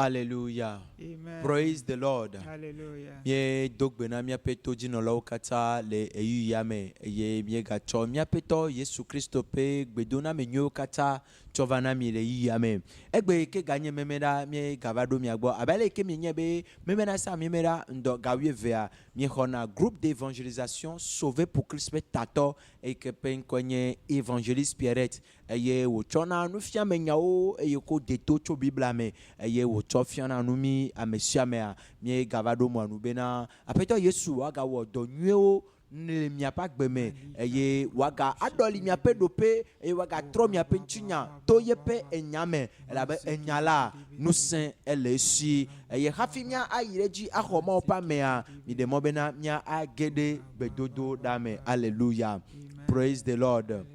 Hallelujah. Amen. Praise the Lord. Hallelujah. Mie dogbena mia peto jinolo kata le eyu yame ye mie gacho mia peto Yesu Kristo pe gbedona menyo kata chovana mi le yame egbe ke ganye memeda mie gavado mi agbo abale ke mi nyebe memena sa memeda ndo gawie vea mie hona groupe d'évangélisation sauvé pour Christ tato et que pen konye évangéliste Pierrette eye wo chona nu fia menyao eye ko deto cho bibla me eye wo chofia na nu mi amesia me a mie gavado mo anu bena apeto Yesu waga wo do nweo ne mia pa gbeme eye waga adoli mia pe dope eye waga tro mia pe nchinya to yepe enyame elabe enyala nu sen elesi eye hafi mia ayireji ahoma opa me a mi de mo bena mia agede bedodo dame. Hallelujah. Praise the Lord.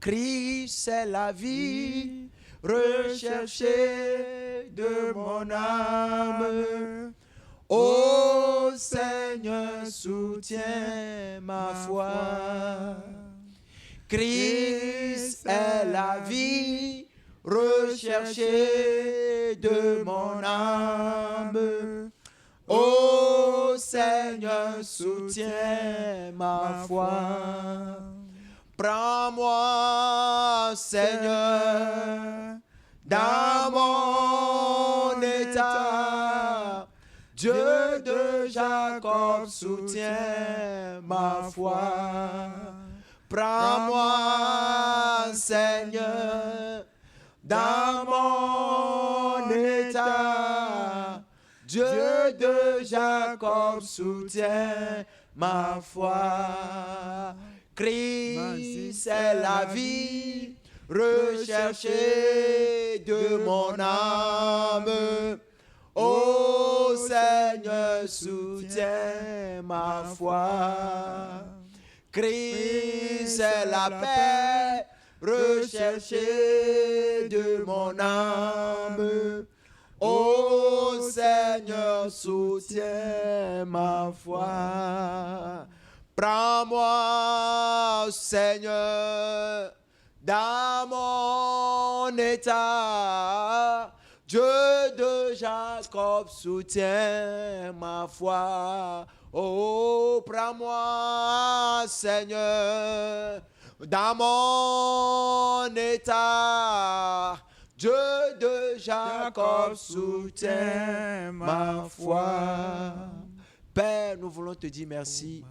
Christ c'est la vie recherchée de mon âme. Ô Seigneur, soutiens ma foi. Christ est la vie recherchée de mon âme. Ô Seigneur, soutiens ma foi. Prends-moi, Seigneur, dans mon état. Dieu de Jacob, soutiens ma foi. Prends-moi, Seigneur, dans mon état. Dieu de Jacob, soutiens ma foi. Christ est la vie recherchée de mon âme. Ô Seigneur, soutiens ma foi. Christ est la paix recherchée de mon âme. Ô Seigneur, soutiens ma foi. Prends-moi, Seigneur, dans mon état. Dieu de Jacob, soutiens ma foi. Oh, prends-moi, Seigneur, dans mon état. Dieu de Jacob, soutiens ma foi. Père, nous voulons te dire merci.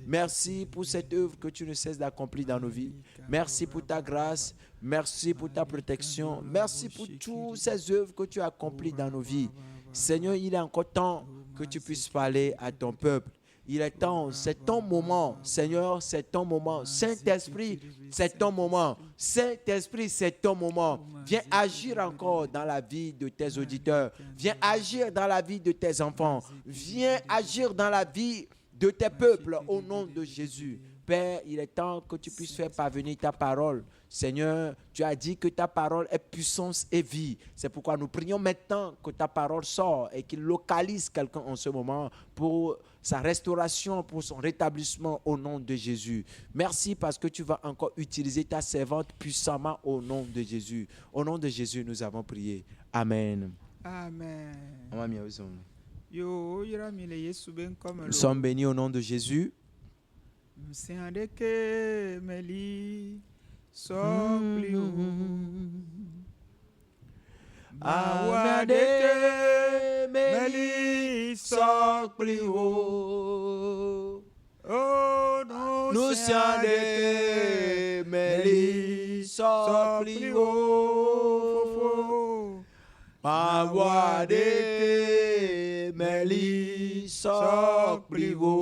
Merci pour cette œuvre que tu ne cesses d'accomplir dans nos vies. Merci pour ta grâce. Merci pour ta protection. Merci pour toutes ces œuvres que tu as accomplies dans nos vies. Seigneur, il est encore temps que tu puisses parler à ton peuple. Il est temps, c'est ton moment. Seigneur, c'est ton moment. Saint-Esprit, c'est ton moment. Saint-Esprit, c'est ton moment. Viens agir encore dans la vie de tes auditeurs. Viens agir dans la vie de tes enfants. Viens agir dans la vie de tes peuples au nom de Jésus. Père, il est temps que tu puisses faire parvenir ta parole. Seigneur, tu as dit que ta parole est puissance et vie. C'est pourquoi nous prions maintenant que ta parole sorte et qu'il localise quelqu'un en ce moment pour sa restauration, pour son rétablissement au nom de Jésus. Merci parce que tu vas encore utiliser ta servante puissamment au nom de Jésus. Au nom de Jésus, nous avons prié. Amen. Amen. Nous sommes bénis au nom de Jésus. Awadeke meli sokliwo. Oh, nous siande meli sokliwo. Awadeke meli sokliwo.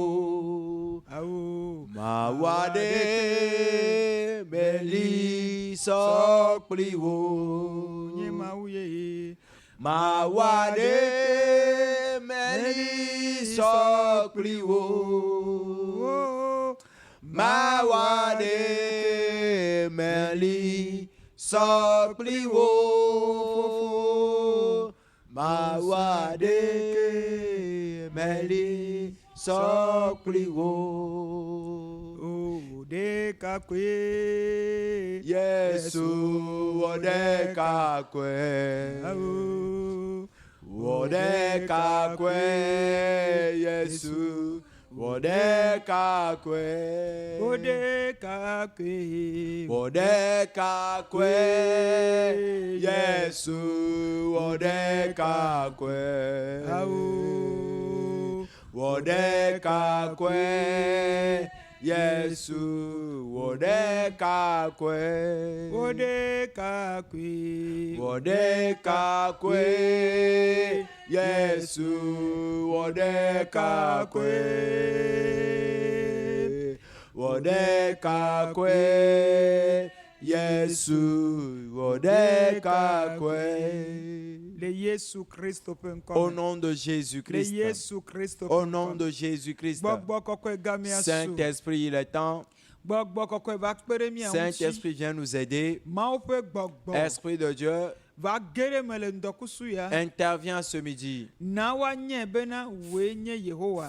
Mawade meli sokliwo. Mawade meli sokliwo. Mawade meli sokliwo. Mawade meli sokliwo. Odekakwe Yesu odekakwe. Wodekakwe Yesu. Wodekakwe. Wodekakwe. Wodekakwe Yesu. Wodekakwe. Aou. Wodekakwe Yesu. Wodekakwe. Wodekakwe. Wodekakwe Yesu. Wodekakwe. Wodekakwe Yesu. Wodekakwe. Le Yesu Christ peut Au encore. nom de Le Jésus-Christ. Yesu Christ Au nom de Jésus-Christ. Saint-Esprit, il est temps. Saint-Esprit, viens nous aider. Esprit de Dieu, interviens ce midi.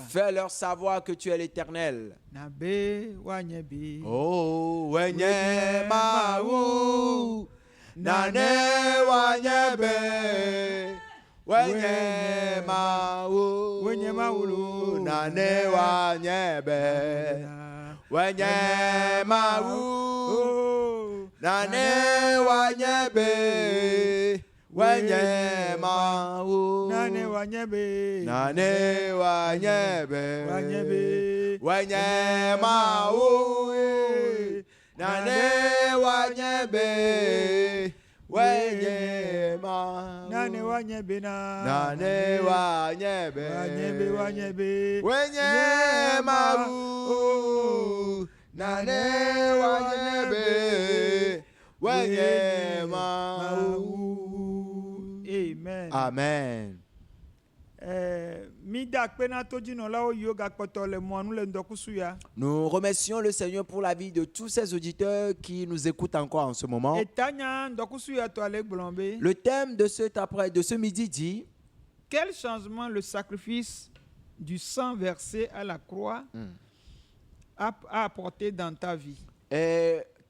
Fais-leur savoir que tu es l'Éternel. Oh, wenye mawu, nane wanyebe, wenye mawu, nane wanyebe, wenye mawu, nane wanyebe, wenye mawu, Nane wanyebe. nane wanyebe, Wanyebe. wenye mawu, nane wanyebe, wenye mawu, Nane wanyebe na. nane wanyebe, Wanyebe wanyebe. wenye mawu, nane wanyebe, wenye mawu. Amen. Amen. Mida kpena tojino lao yoga kpoto le moanu le ndokusu ya. Nous remercions le Seigneur pour la vie de tous ces auditeurs qui nous écoutent encore en ce moment. Etanya ndokusu ya to ale gblombe. Le thème de ce midi dit Quel changement le sacrifice du sang versé à la croix a apporté dans ta vie?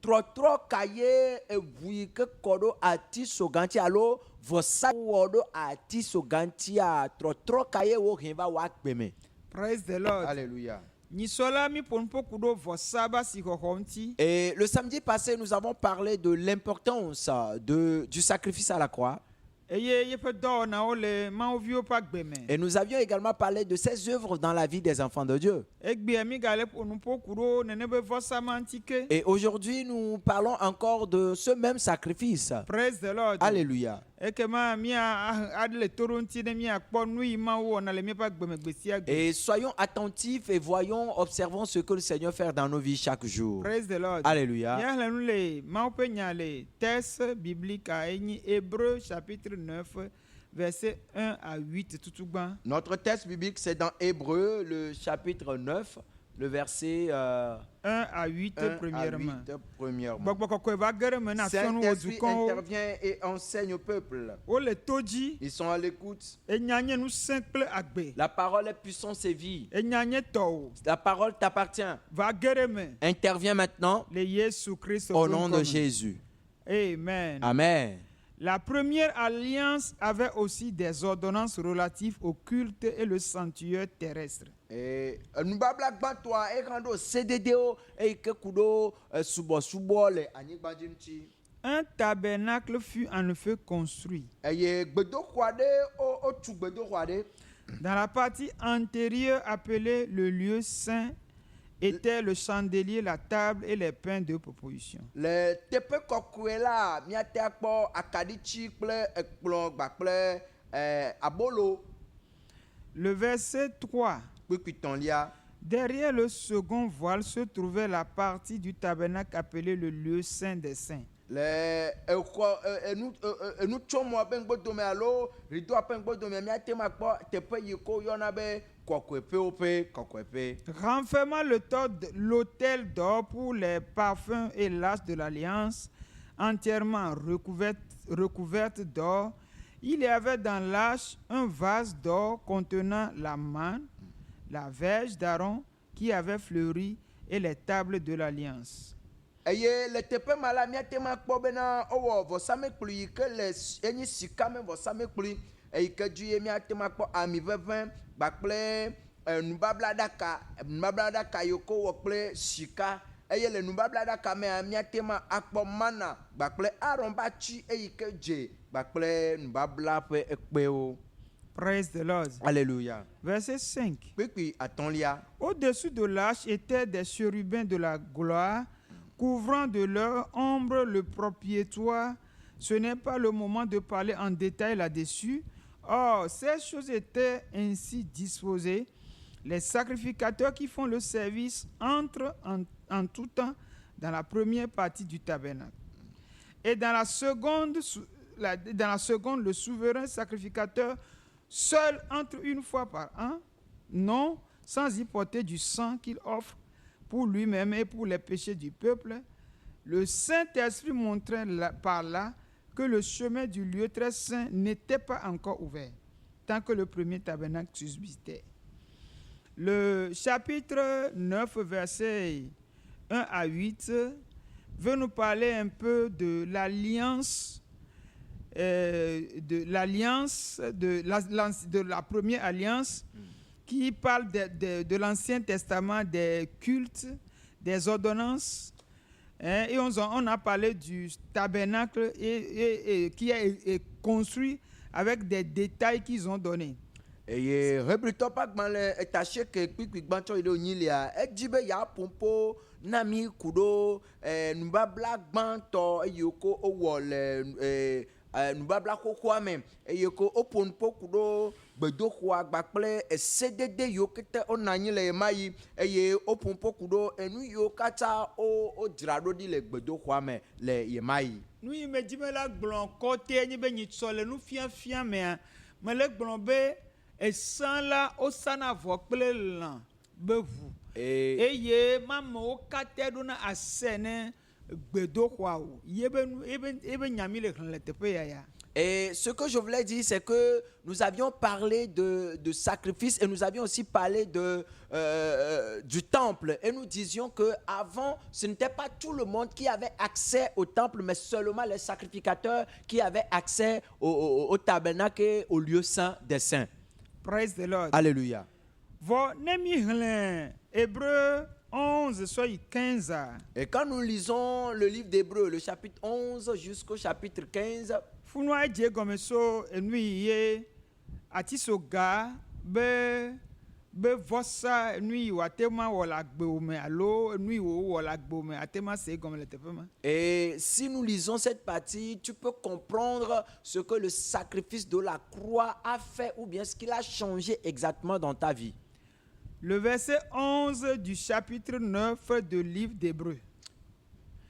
Trotro kaye evui ke kodo ati soganti alo vosa wodo ati soganti a trotro kaye wo hinva wakbeme. Praise the Lord. Alléluia. Nisola mi ponpo kudo vosaba si hohomti. Et le samedi passé, nous avons parlé de l'importance du sacrifice à la croix. Eye yepe do na ole ma ovio pa gbeme. Et nous avions également parlé de ces œuvres dans la vie des enfants de Dieu. Egbe mi gale ponpo kudo nenebe vosama antike. Et aujourd'hui, nous parlons encore de ce même sacrifice. Praise the Lord. Alléluia. Ekema mi adle toronti de mi akpo nui ma wo na le mi pa gbeme gbesi agbe. Et soyons attentifs et voyons, observons ce que le Seigneur fait dans nos vies chaque jour. Praise the Lord. Alléluia. Ya le nule ma pe nyale texte biblique a eni Hébreux chapitre 9 verset 1 à 8 tutugban. Notre texte biblique, c'est dans Hébreux, le chapitre 9, le verset 1 à 8 premièrement. Saint-Esprit intervient et enseigne au peuple. Ils sont à l'écoute. La parole est puissance et vie. La parole t'appartient. Interviens maintenant au nom de Jésus. Amen. Amen. La première alliance avait aussi des ordonnances relatives au culte et le sanctuaire terrestre. Un tabernacle fut en effet construit. Dans la partie antérieure appelée le lieu saint était le chandelier, la table et les pains de proposition. Le verset 3. Derrière le second voile se trouvait la partie du tabernacle appelée le lieu saint des saints. Renfermant l'autel d'or pour les parfums et l'âge de l'alliance, entièrement recouverte d'or, il y avait dans l'âge un vase d'or contenant la manne, la verge d'Aaron qui avait fleuri et les tables de l'alliance. eyi ke dzi ye míate ma kpɔ ami ʋeʋẽ kpakple nubablaɖaka yiwo ke wɔ kple sika eye le nubablaɖaka mea míate ma akpɔ mana kpakple Aron ƒe atsi eyi ke dze kpakple nubabla ƒe ekpewo. Praise the Lord. Alléluia. Verset 5. Kpekpe atɔ̃lia. Au-dessus de l'arche étaient des chérubins de la gloire, couvrant de leur ombre le propiétoire. Ce n'est pas le moment de parler en détail là-dessus. Or, ces choses étaient ainsi disposées. Les sacrificateurs qui font le service entrent en tout temps dans la première partie du tabernacle. Et dans la seconde, le souverain sacrificateur seul entre une fois par an, non sans y porter du sang qu'il offre pour lui-même et pour les péchés du peuple. Le Saint-Esprit montrait par là que le chemin du lieu très saint n'était pas encore ouvert, tant que le premier tabernacle subsistait. Le chapitre 9, versets 1 à 8, veut nous parler un peu de l'alliance, de la première alliance, qui parle de l'Ancien Testament, des cultes, des ordonnances. Et on a parlé du tabernacle qui est construit avec des détails qu'ils ont donnés. Eye Hebrewtɔ ƒe agbalẽ etasie ke kpikpi gbãtsɔ yi ɖe wonyi lia edzi be yeaƒoƒo na mí ku ɖo nubabla gbãtɔ eye woko wowɔ le nubabla xoxoa me eye ko woƒo nuƒo ku ɖo gbedoxɔa kpakple esedede yiwo kete wonɔ anyi le yema yi eye woƒo nuƒo ku ɖo enu yiwo katã wodzra ɖo ɖi le gbedoxɔa me le yema yi. Nu yi me dzi me la gblɔ kɔte nye be nyitsɔ le nu fiafia mea me le gblɔ be esã la wosana vɔ kple lã be ʋu eye mamewo katã ɖona ase ne gbedoxɔa o ebe nyami le xlẽ le teƒe ya. Et ce que je voulais dire, c'est que nous avions parlé de sacrifice et nous avions aussi parlé du temple. Et nous disions qu'avant, ce n'était pas tout le monde qui avait accès au temple, mais seulement les sacrificateurs qui avaient accès au tabernacle et au lieu saint des saints. Praise the Lord. Alléluia. Vɔ ne mi xlẽ Hébreu 11 soit 15. Et quand nous lisons le livre d'Hébreu, le chapitre 11 jusqu'au chapitre 15, funua edze gɔme so enu yi ye ati so ga be vɔsa enu yi wòate ma wɔ le agbewo me alo enu yi wòwɔ le agbewo me ate ma se gɔme le teƒe ma. Et si nous lisons cette partie, tu peux comprendre ce que le sacrifice de la croix a fait ou bien ce qu'il a changé exactement dans ta vie. Le verset 11 du chapitre 9 du livre d'Hébreu.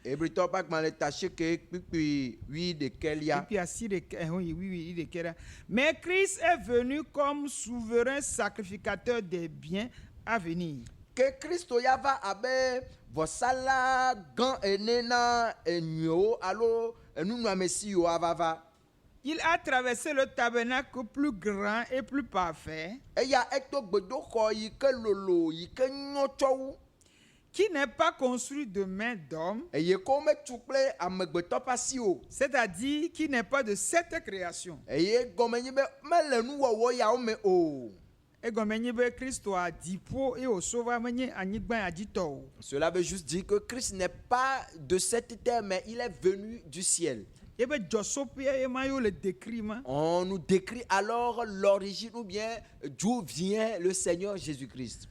Hébrewtɔ ƒe agbalẽ tasie ke kpikpi oui. Mais Christ est venu comme souverain sacrificateur des biens à venir. Que Kristo ya va abe vɔsala gã ene na enyuiwo alo enunɔamesi yiwo ava va. Il a traversé le tabernacle plus grand et plus parfait. Eya eto gbedoxɔ yi ke lolo yi ke nyɔ tsɔ wu. Qui n'est pas construit de main d'homme, c'est-à-dire qui n'est pas de cette création. Et cela veut juste dire que Christ n'est pas de cette terre, mais il est venu du ciel. On nous décrit alors l'origine ou bien d'où vient le Seigneur Jésus-Christ.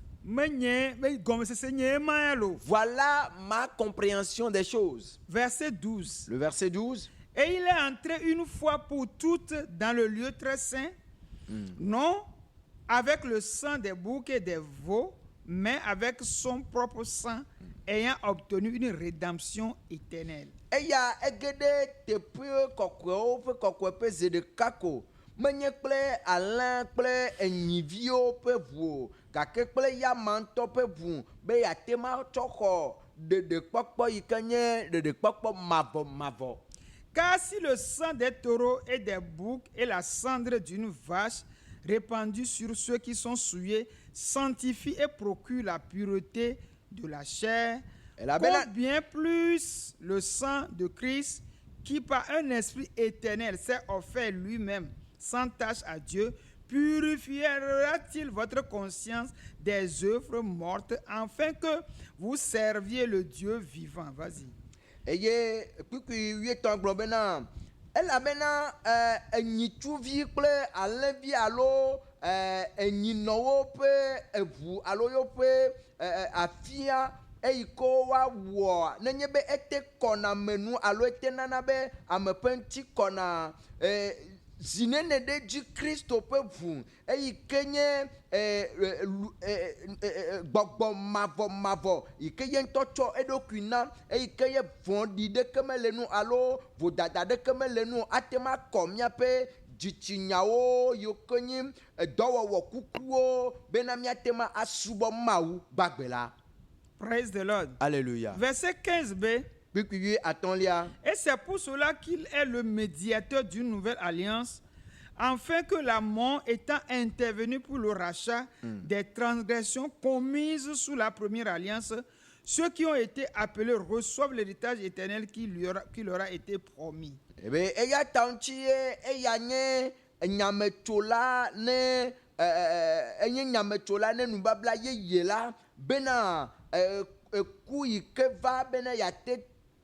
Voilà ma compréhension des choses. Verset 12. Le verset 12. Et il est entré une fois pour toutes dans le lieu très saint, non avec le sang des boucs et des veaux, mais avec son propre sang, ayant obtenu une rédemption éternelle. Menye kple alẽ kple enyiviwo ƒe ʋu gake kple yamantɔ ƒe ʋu be yate ma tsɔ xɔ ɖeɖekpɔkpɔ yi ke nye ɖeɖekpɔkpɔ mavɔ. Car si le sang des taureaux et des boucs et la cendre d'une vache répandue sur ceux qui sont souillés sanctifie et procure la pureté de la chair, bien plus le sang de Christ qui par un esprit éternel s'est offert lui-même sans tache à Dieu, purifiera-t-il votre conscience des œuvres mortes afin que vous serviez le Dieu vivant? Vas-y. Eye kpikpi 8 gblɔ bena elabena enyitsuvi kple alẽvi alo enyinɔwo ƒe eʋu alo yewoƒe afia eyi ke woawɔ nenye be ete kɔna menu alo ete nana be ame ƒe ŋuti kɔna zinene ɖe dzi Kristo ƒe ʋu eyi ke nye gbɔgbɔ mavɔ yi ke ye ŋutɔ tsɔ eɖokui na eyi ke ye vɔ̃ɖi ɖeke mele nu alo vodada ɖeke mele nu ate ma kɔ míaƒe dzitsinyawo yiwo ke nye dɔwɔwɔ kukuwo bena míate ma asubɔ Mawu gbagbe la. Praise the Lord. Alléluia. Verset 15b. Et c'est pour cela qu'il est le médiateur d'une nouvelle alliance, afin que la mort étant intervenue pour le rachat des transgressions commises sous la première alliance, ceux qui ont été appelés reçoivent l'héritage éternel qui leur a été promis.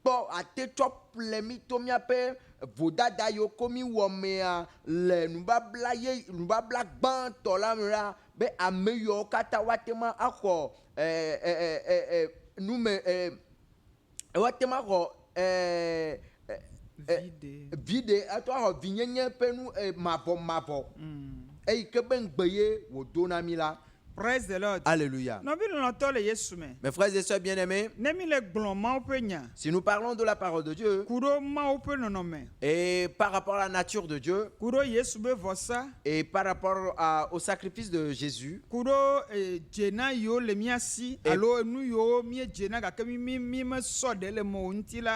Kpɔ atetsɔ ple mi to míaƒe vodada yiwo ko mi wɔ mea le nubabla gbãtɔ la me la be ame yiwo katã woate ma axɔ nume woate ma xɔ vide ato axɔ vinyenye ƒe nu mavɔ eyi ke be ŋgbe ye wòdo na mi la. Praise the Lord. Alléluia. Mes frères et sœurs bien-aimés, si nous parlons de la parole de Dieu et par rapport à la nature de Dieu et par rapport au sacrifice de Jésus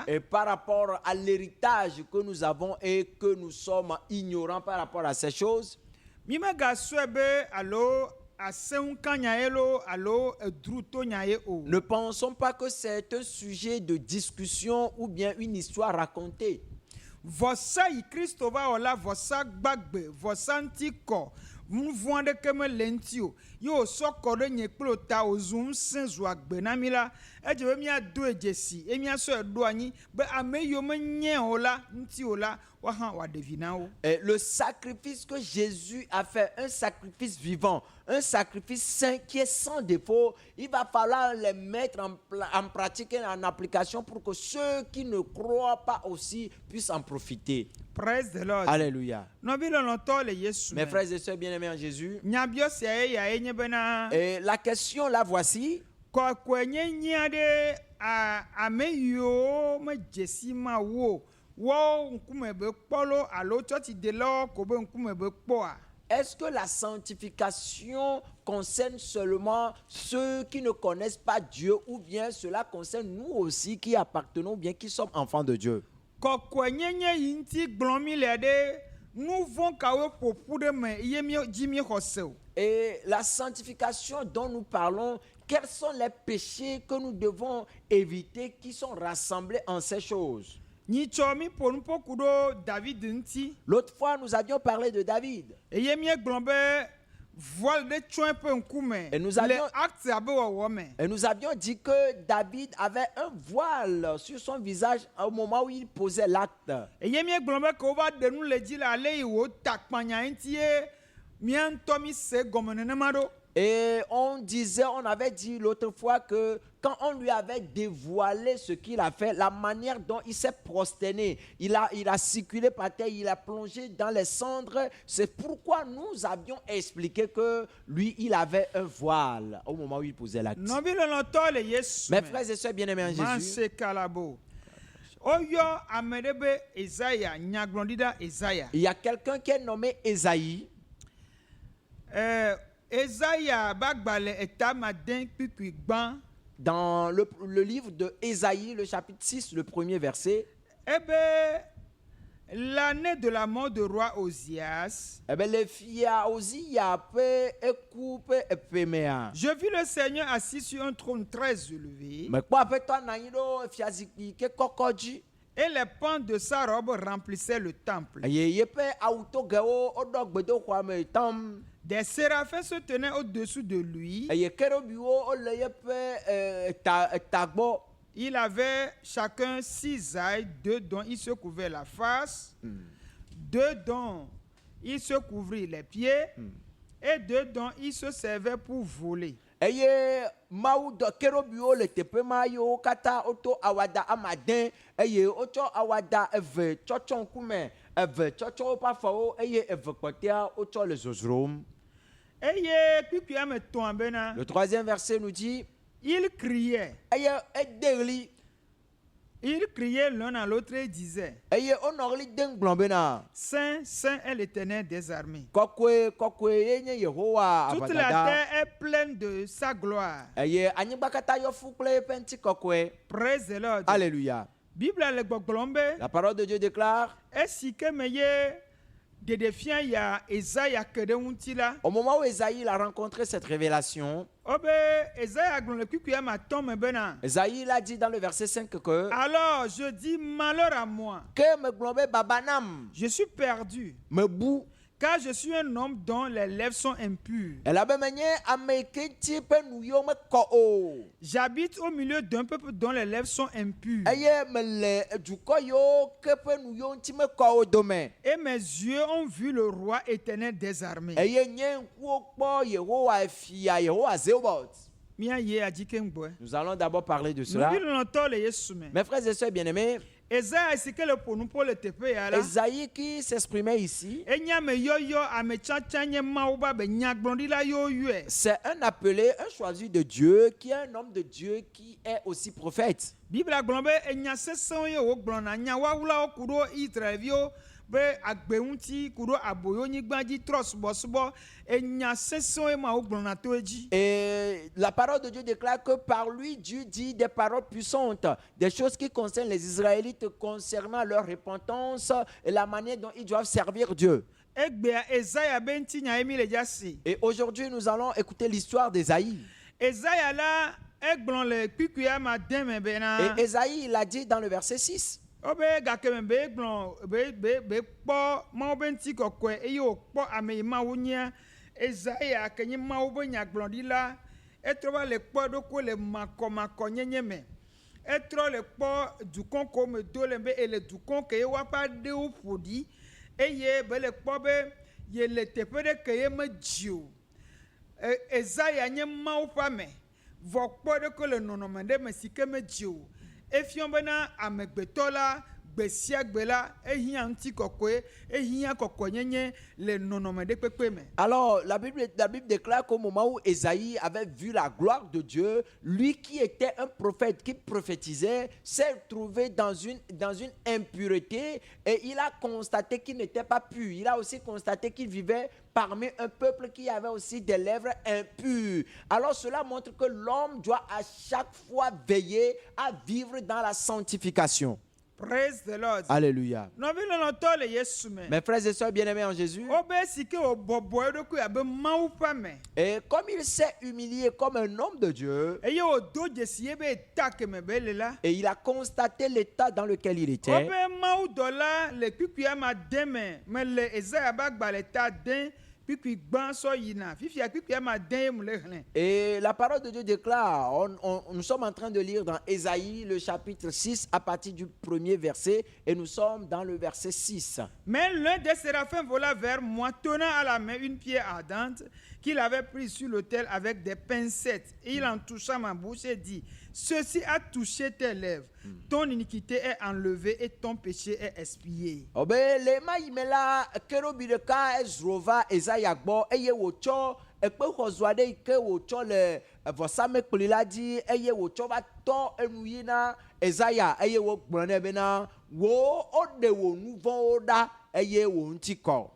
et par rapport à l'héritage que nous avons et que nous sommes ignorants par rapport à ces choses, ne pensons pas que c'est un sujet de discussion ou bien une histoire racontée. Et le sacrifice que Jésus a fait, un sacrifice vivant, un sacrifice saint qui est sans défaut, il va falloir les mettre en pratique et en application pour que ceux qui ne croient pas aussi puissent en profiter. Praise the Lord. Alléluia. Mes frères et sœurs bien-aimés en Jésus, et la question là voici. Est-ce que la sanctification concerne seulement ceux qui ne connaissent pas Dieu ou bien cela concerne nous aussi qui appartenons ou bien qui sommes enfants de Dieu? Et la sanctification dont nous parlons, quels sont les péchés que nous devons éviter qui sont rassemblés en ces choses? L'autre fois, nous avions parlé de David. Et nous avions dit que David avait un voile sur son visage au moment où il posait l'acte. Et on avait dit l'autre fois que quand on lui avait dévoilé ce qu'il a fait, la manière dont il s'est prosterné, il a circulé par terre, il a plongé dans les cendres. C'est pourquoi nous avions expliqué que lui, il avait un voile au moment où il posait l'acte. Mes frères et sœurs bien-aimés en Jésus, il y a quelqu'un qui est nommé Ésaïe. Dans le livre de Ésaïe, le chapitre 6, le premier verset. L'année de la mort du roi Osias, je vis le Seigneur assis sur un trône très élevé, et les pans de sa robe remplissaient le temple. eye yeƒe awutɔgewo woɖɔ gbedoxɔa me tam. Des séraphins se tenaient au-dessous de lui. eye kerubiwo wole yeƒe ta gbɔ. Il avait chacun 6 ailes, 2 dont il se couvrait la face, 2 dont il se couvrit les pieds, et 2 dont il se servait pour voler. eye mawu dɔ kerubiwo le teƒe ma yewo katã woto awada amadẽ eye wotsɔ awada eve tsɔtsɔ ŋkume eve tsɔtsɔ woƒe afɔwo eye eve kpɔtɔa wotsɔ le zozrom. Eye kpikpi ame tɔ̃ bena, Le troisième verset nous dit il criait. eye ede ɣli Il criait l'un à l'autre et disait, eye wonɔ ɣli dem gblɔm bena Saint, Saint est l'Éternel des armées. kɔkɔe kɔkɔe ye nye Yehowa Toute la aʋadada. terre est pleine de sa gloire. eye anyigba katã yɔ fũu kple eƒe ŋutikɔkɔe. Praise the Lord. Alléluia. Bible le gbɔgblɔm be, La parole de Dieu déclare esi ke me ye ɖeɖefia ya Ezaya ke ɖe ŋuti la, au moment où Esaïe a rencontré cette révélation, wobe Ezaya gblɔ le kpikpi ame atɔ̃ me bena, Esaïe a dit dans le verset 5 que alors je dis malheur à moi, me gblɔ be baba nam je suis perdu, me bu car je suis un homme dont les lèvres sont impures. elabe menye ame yi ke ŋuti ƒe nuyiwo mekɔ o J'habite au milieu d'un peuple dont les lèvres sont impures. eye mele dukɔ yiwo ke ƒe nuyiwo ŋuti mekɔ o dome Et mes yeux ont vu le roi éternel des armées. eye nye ŋkuwo kpɔ Yehowa fia Yehowa Zéobot. Mia ye adike ŋgbɔe. Nous allons d'abord parler de cela. Nubi lɔtɔ le Yesu me. Mes frères et sœurs bien-aimés, Ezaya si ke le ƒonu ƒo le teƒe ya la. Esaïe qui s'exprimait ici, Enye ame yɔyɔ ame tsatsa nye Mawu ba be nyagblɔɖila yewo yɔe. c'est un appelé, un choisi de Dieu, qui est un homme de Dieu qui est aussi prophète. Biblia gblɔ be enya sesẽwo ye wogblɔna nya wawulawo ku ɖo Israelviwo be agbe ŋuti ku ɖo aboyonyigba dzi trɔ subɔsubɔ enya sesẽwo ye ma wogblɔna to edzi. Et la parole de Dieu déclare que par lui, Dieu dit des paroles puissantes, des choses qui concernent les Israélites concernant leur repentance et la manière dont ils doivent servir Dieu. Egbea Ezaya be ŋuti nya ye mi le dzasi. Et aujourd'hui, nous allons écouter l'histoire d'Ésaïe. Ezaya la egblɔ le kpikpui ame ade me bena. Et Ésaïe, il a dit dans le verset 6, Wobe gake me be egblɔ be kpɔ Mawu be ŋuti kɔkɔe eye wòkpɔ ame yi Mawu nye Ezaya ke nye Mawu be nyagblɔɖila. Etrɔ va le kpɔ eɖokui le makɔmakɔ nyenye me. Etrɔ le kpɔ dukɔ ko me do le be ele dukɔ ke ye woaƒe aɖewo ƒo ɖi eye be le kpɔ be ye le teƒe ɖe ke ye medzi o. Ezaya nye Mawu ƒe ame. Vɔ kpɔ ɖe ko le nɔnɔme ɖe me si ke medzi o. Efiɔ bena amegbetɔ la gbe sia gbe la ehiã ŋutikɔkɔe ehiã kɔkɔnyenye le nɔnɔme ɖe kpekpe me. alors la Bible déclare qu'au moment où Ésaïe avait vu la gloire de Dieu, lui qui était un prophète, qui prophétisait, s'est trouvé dans une impureté et il a constaté qu'il n'était pas pur. Il a aussi constaté qu'il vivait parmi un peuple qui avait aussi des lèvres impures. Alors cela montre que l'homme doit à chaque fois veiller à vivre dans la sanctification. Praise the Lord. Alléluia. Nɔvi lɔlɔtɔ le Yesu me. Mes frères et sœurs bien-aimés en Jésus, Wobe si ke wòbɔbɔ eɖokui abe Mawu ƒe ame et comme il s'est humilié comme un homme de Dieu, eye wòdo dzesi ye be eta keme be le la. et il a constaté l'état dans lequel il était, Wobe Mawu dɔla le kpikpui ame ade me le Ezaya be agbalẽ ta de kpikpui gbã sɔ yina fifia kpikpui ame ade ye mu le xlẽ. et la parole de Dieu déclare, nous sommes en train de lire dans Ésaïe le chapitre 6 à partir du premier verset et nous sommes dans le verset 6. Mais l'un des séraphins vola vers moi, tenant à la main une pierre ardente qu'il avait prise sur l'autel avec des pincettes. Et il en toucha ma bouche et dit, ceci a touché tes lèvres. Ton iniquité est enlevée et ton péché est expié. Obe le maïmela kerubi ɖeka ezrova Ésaïa gbɔ eye wòtsɔ ekpexɔzɔ aɖe yi ke wòtsɔ le vɔsamekpli la dzi eye wòtsɔ va tɔ enu yi na Ésaïa eye wògblɔ nɛ bena wo woɖe wò nu vɔ̃wo ɖa eye wò ŋuti kɔ.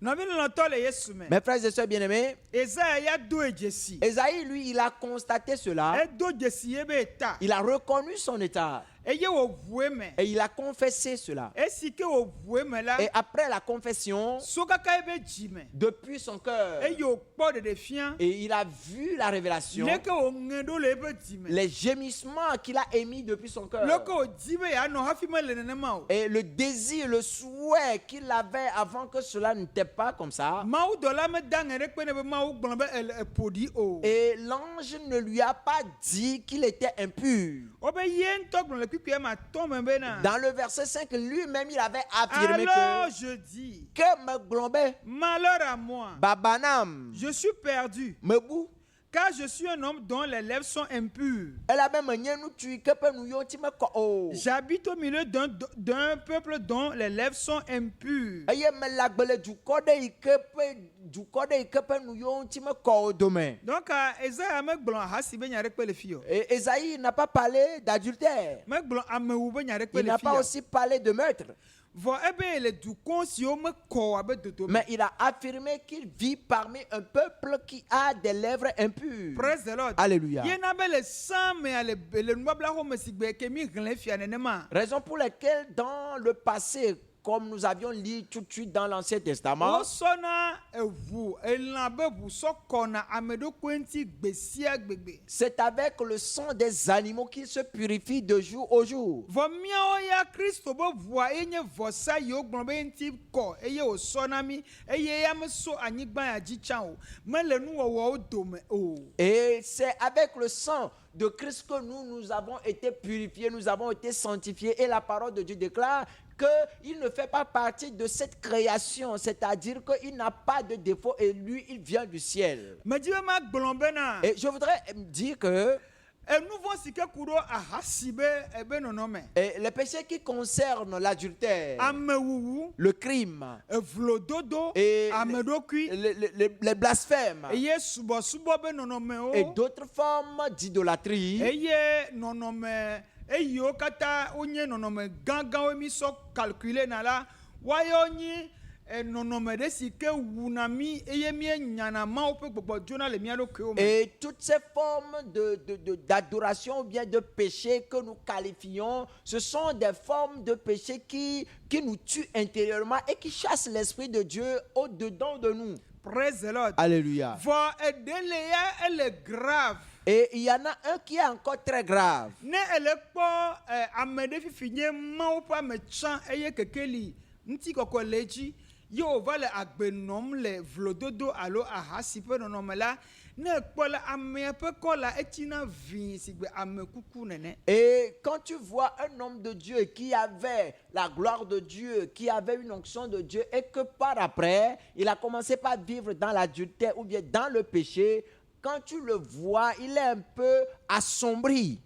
Nɔvi lɔlɔtɔ le Yesu me. Mes frères et sœurs bien-aimés, Ezaya ya do dzesi. Ésaïe lui il a constaté cela, Edo dzesi ye be eta. il a reconnu son état. eye wo vue me Et il a confessé cela. esi ke wo vue me la Et après la confession, so kaka ebe dzi me depuis son cœur, eye wo kpɔ ɖeɖefia et il a vu la révélation, leke wo ŋe ɖo le ebe dzi me les gémissements qu'il a émis depuis son cœur, leke wo di be yeanɔ hafi mele nenema o. et le désir, le souhait qu'il avait avant que cela n'était pas comme ça. Mawudɔla me da ŋe ɖe kpe ne be Mawu gblɔ be ele eƒoɖi o. Et l'ange ne lui a pas dit qu'il était impur. Wobe ye ŋutɔ gblɔ le kpikpɛ ma tɔ me bena. Dans le verset 5, lui-même, il avait affirmé Alors je dis, que me glombe, malheur à moi, babanam, je suis perdu, me bou, car je suis un homme dont les lèvres sont impures. elle a même un nous tue que peut nous yoti me ko oh. J'habite au milieu d'un peuple dont les lèvres sont impures. Aye me la gbele du code que peut nous yoti me ko demain. Donc, Esaïa me gblɔ ahasi be nya ɖe kpe le fi o. Et Esaïe n'a pas parlé d'adultère. Me gblɔ amewu be nya ɖe kpe Il le n'a fi pas o. aussi parlé de meurtre. Vɔ ebe le dukɔ siwo me kɔ abe dodo me. Mais il a affirmé qu'il vit parmi un peuple qui a des lèvres impures. Praise the Lord. Alléluia. Yena be le san me le nubabla xɔ me si gbe ke mi hlẽ fia nenema. Raison pour laquelle dans le passé, comme nous avions lu tout de suite dans l'Ancien Testament, Wosɔna eʋu elã be ʋu sɔ kɔna ame ɖokui ŋuti gbe sia gbegbe. c'est avec le sang des animaux qu'ils se purifient de jour au jour. Vɔ miawo ya Kristo be ʋua ye nye vɔsa yiwo gblɔ be ŋuti kɔ eye wòsɔ na mi eye ya meso anyigba ya dzi tsã o mele nuwɔwɔwo dome o. Et c'est avec le sang de Christ que nous avons été purifiés, nous avons été sanctifiés. Et la parole de Dieu déclare qu'il ne fait pas partie de cette création, c'est-à-dire qu'il n'a pas de défaut et lui, il vient du ciel. Medi be ma gblɔ bena. Et je voudrais dire que Enu vɔ si ke ku ɖo ahasi be ebe nɔnɔme. les péchés qui concernent l'adultère, Amewuwu, le crime, evlododo, et ameɖokui. les blasphèmes Eye subɔsubɔ be nɔnɔmewo. et d'autres formes d'idolâtrie, Eye nɔnɔme eyiwo katã wonye nɔnɔme gãgãwo mi sɔ calculer na la woayo nyi nɔnɔme ɖe si ke wuna mi eye míenyana Mawu ƒe gbɔgbɔ dzona le mía ɖokuiwo me. et toutes ces formes d'adoration ou bien de péché que nous qualifions, ce sont des formes de péché qui nous tuent intérieurement et qui chassent l'Esprit de Dieu au-dedans de nous. Praise the Lord. Alléluia. Vɔ eɖele ya ele grave. Et il y en a un qui est encore très grave. Ne ele kpɔ ame ɖe fifi nye Mawu ƒe ame tsã eye kekeli ŋutikɔkɔ le edzi ye wòva le agbe nɔm le vlododo alo ahasi ƒe nɔnɔme la, ne ekpɔ la amea ƒe kɔ la etsina ʋĩi si gbe ame kuku nene. Et quand tu vois un homme de Dieu qui avait la gloire de Dieu, qui avait une onction de Dieu, et que par après, il a commencé par vivre dans l'adultère ou bien dans le péché, quand tu le vois, il est un peu assombri.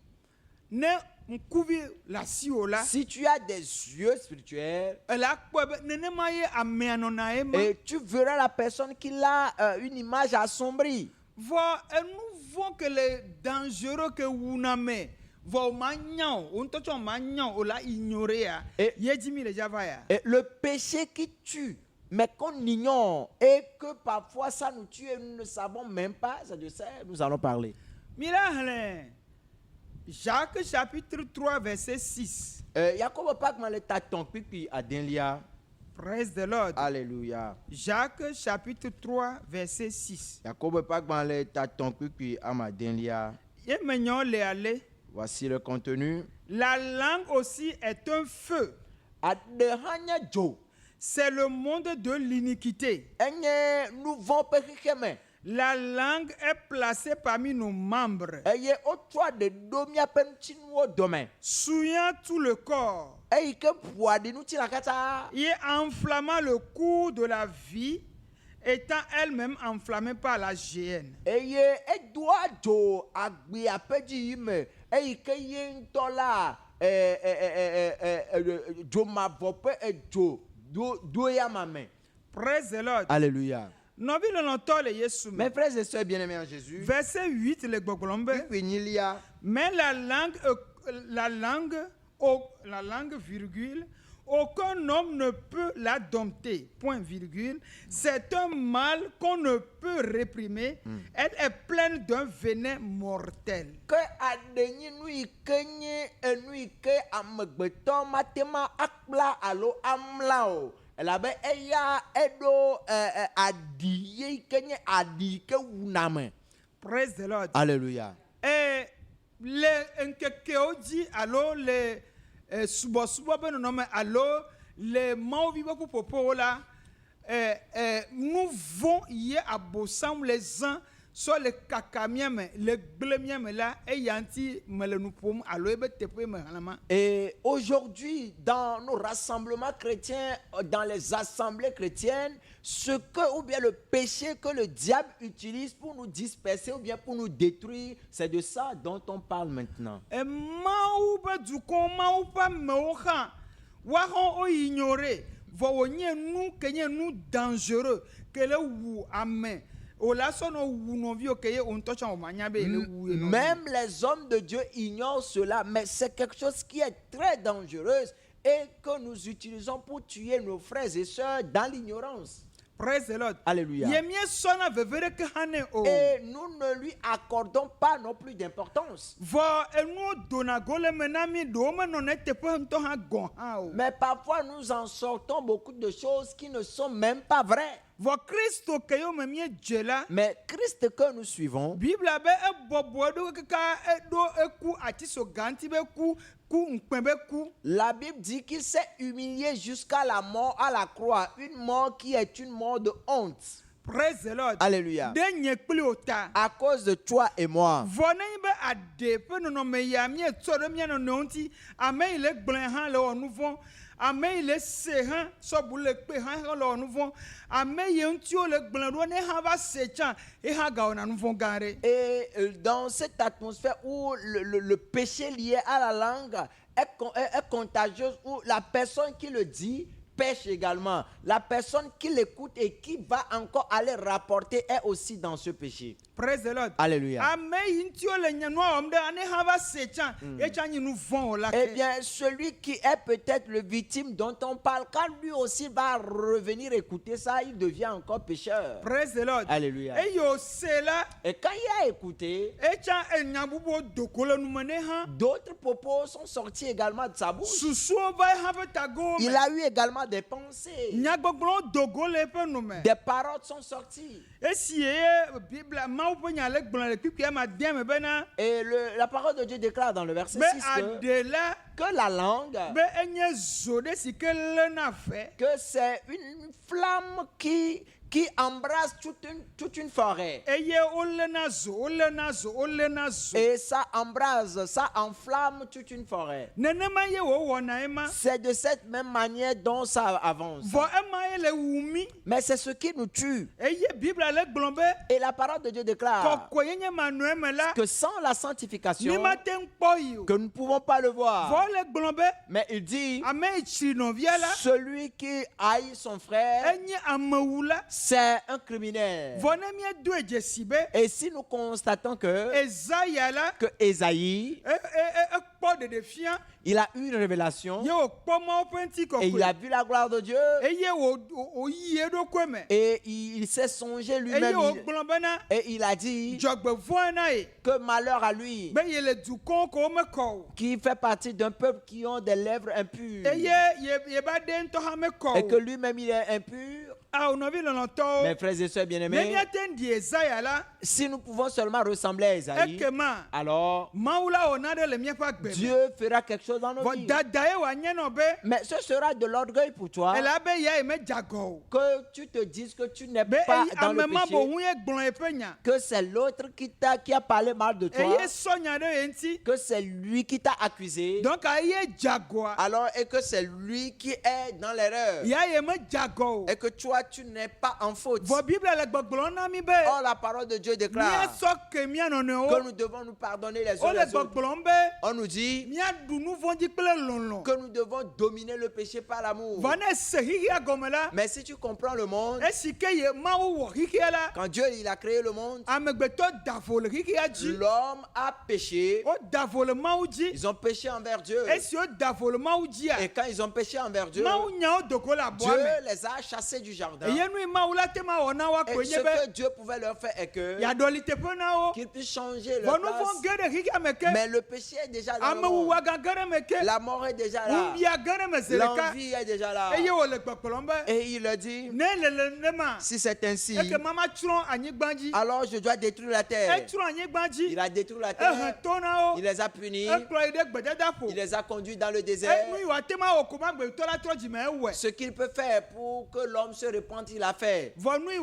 Ne ŋkuvi le asiwò la, Si tu as des yeux spirituels, ele akpɔe be nenema ye amea nɔna ye ma. et tu verras la personne qui a une image assombrie. Vɔ enu vɔ ke le dangereux ke wuna me. Vɔ o ma nya o, o ŋutɔ tsɔ o ma nya o la ignorer ya. Et- Ye dzi mi le dzava ya. Et le péché qui tue, mais qu'on ignore, et que parfois ça nous tue et nous ne savons même pas, ça je sais, nous allons parler. Mi la hlẽ Jacques chapitre 3 verset 6. Yakobo Pakman le taton pipi adenlia. Praise the Lord. Alléluia. Jacques chapitre 3 verset 6. Yakobo Pakman le taton pipi amadenlia. Ye menyo le ale. Voici le contenu. La langue aussi est un feu. Adehanya jo. C'est le monde de l'iniquité. Enye nouveau pekeme. La langue est placée parmi nos membres, Eye otwa de domia penchinuo domain. souillant tout le corps Eye ke puadi nou tirakata. et enflammant le cours de la vie, étant elle-même enflammée par la géhenne. Eye edwa jo agbi apeji yime. Eye ke yentola jo mavope jo do ya mame. Praise the Lord. Alléluia. Nobi le longtemps le Yesu. Mes frères et sœurs bien-aimés en Jésus, Verset 8 le gbogbombe. Pipinylia, Mais la langue, virgule, aucun homme ne peut la dompter. Point virgule. C'est un mal qu'on ne peut réprimer. Elle est pleine d'un venin mortel. Que adenyi nui kenye enui ke amegbeto matema akpla alo amlao. Elabe eya edo adi kenye adi ke wuname. Praise the Lord. Alléluia. Et les nkekeoji alo les subo ben non alo les mauviba pour popo là nous vont y abossam les uns sur les kakamiam les blemiam là et yanti melenupum alo ebe tepe malama. Et aujourd'hui, dans nos rassemblements chrétiens, dans les assemblées chrétiennes, ce que, ou bien le péché que le diable utilise pour nous disperser ou bien pour nous détruire, c'est de ça dont on parle maintenant. Et maouba du koma ou pas meoha, wahon o ignorer, voyez nous que nous dangereux, que le ou amen. Même les hommes de Dieu ignorent cela, mais c'est quelque chose qui est très dangereux et que nous utilisons pour tuer nos frères et sœurs dans l'ignorance. Praise the Lord. Alléluia. Et nous ne lui accordons pas non plus d'importance. Mais parfois nous en sortons beaucoup de choses qui ne sont même pas vraies. Mais Christ que nous suivons, la Bible dit qu'il s'est humilié jusqu'à la mort à la croix, une mort qui est une mort de honte. Praise the Lord. Alléluia. À cause de toi et moi. Et dans cette atmosphère où le péché lié à la langue est contagieux, où la personne qui le dit pêche également, la personne qui l'écoute et qui va encore aller rapporter est aussi dans ce péché. Praise the Lord. Alléluia. Eh bien, celui qui est peut-être le victime dont on parle, quand lui aussi va revenir écouter ça, il devient encore pécheur. Praise the Lord. Alléluia. Et quand il a écouté, d'autres propos sont sortis également de sa bouche. Il a eu également des pensées. Des paroles sont sorties. Et la parole de Dieu déclare dans le verset 6 que la langue, que c'est une flamme qui embrasse toute une forêt. Et ça embrase, ça enflamme toute une forêt. C'est de cette même manière dont ça avance. Mais c'est ce qui nous tue. Et la parole de Dieu déclare que sans la sanctification, que nous ne pouvons pas le voir. Mais il dit, celui qui haït son frère, c'est un criminel. Et si nous constatons que Ésaïe, il a eu une révélation et il a vu la gloire de Dieu et il s'est songé lui-même et il a dit que malheur à lui qui fait partie d'un peuple qui ont des lèvres impures et que lui-même il est impur. Mes frères et sœurs bien-aimés, si nous pouvons seulement ressembler à Ésaïe, alors Dieu fera quelque chose dans nos vies. Mais ce sera de l'orgueil pour toi que tu te dises que tu n'es pas dans le péché, que c'est l'autre qui a parlé mal de toi, que c'est lui qui t'a accusé, alors et que c'est lui qui est dans l'erreur et que toi toi tu n'es pas en faute. Vɔ Bible le gbɔgblɔ na mi be. Or la parole de Dieu déclare Míasɔ ke mía que nɔnɔewo. nous devons nous pardonner les uns Wole les autres. gbɔgblɔm be. On nous dit Míaɖu nu vɔ̃ dzi kple lɔlɔ. que nous devons dominer le péché par l'amour. Vɔ ne se xixia gɔme la. Mais si tu comprends le monde, Esi ke ye Mawu wɔ xixia la. quand Dieu il a créé le monde, Amegbetɔ da vo le xixia dzi. l'homme a péché. O da vo le Mawu dzi. Ils ont péché envers Dieu. Esi o da vo le Mawu dzia. Et quand ils ont péché envers Dieu, Mawu nya wo dogo le Dieu aboa me. les a chassés du jardin. Eye nu yi Mawu la te ma wɔ na wa Et koe ce nye be. que Dieu pouvait leur faire est que Yaɖɔli teƒe na wo. qu'ils puissent changer leur Vɔ nu vɔ̃ place. ge ɖe xixia me ke. Mais le péché est déjà dans le monde. Amewuwa gã ge ɖe me ke. La mort est déjà là. Ŋubia ge ɖe me zi ɖeka. L'envie est déjà là. Eye wòle gbɔgblɔm be. Et il a dit, Ne le nenema. si c'est ainsi, Eke mama tsrɔ̃ anyigba dzi. alors je dois détruire la terre. Etsrɔ̃ anyigba dzi. Il a détruit la Ehẽ terre. to na wo. Il les a punis. Ekplɔ yi ɖe gbedadaƒo. Il les a conduits dans le désert. Nu yi wòate ma wɔ ko ma gbetɔ la trɔ dzime ewɔe. Ce qu'il peut faire pour que l'homme se repente, il a fait. Vɔ nu yi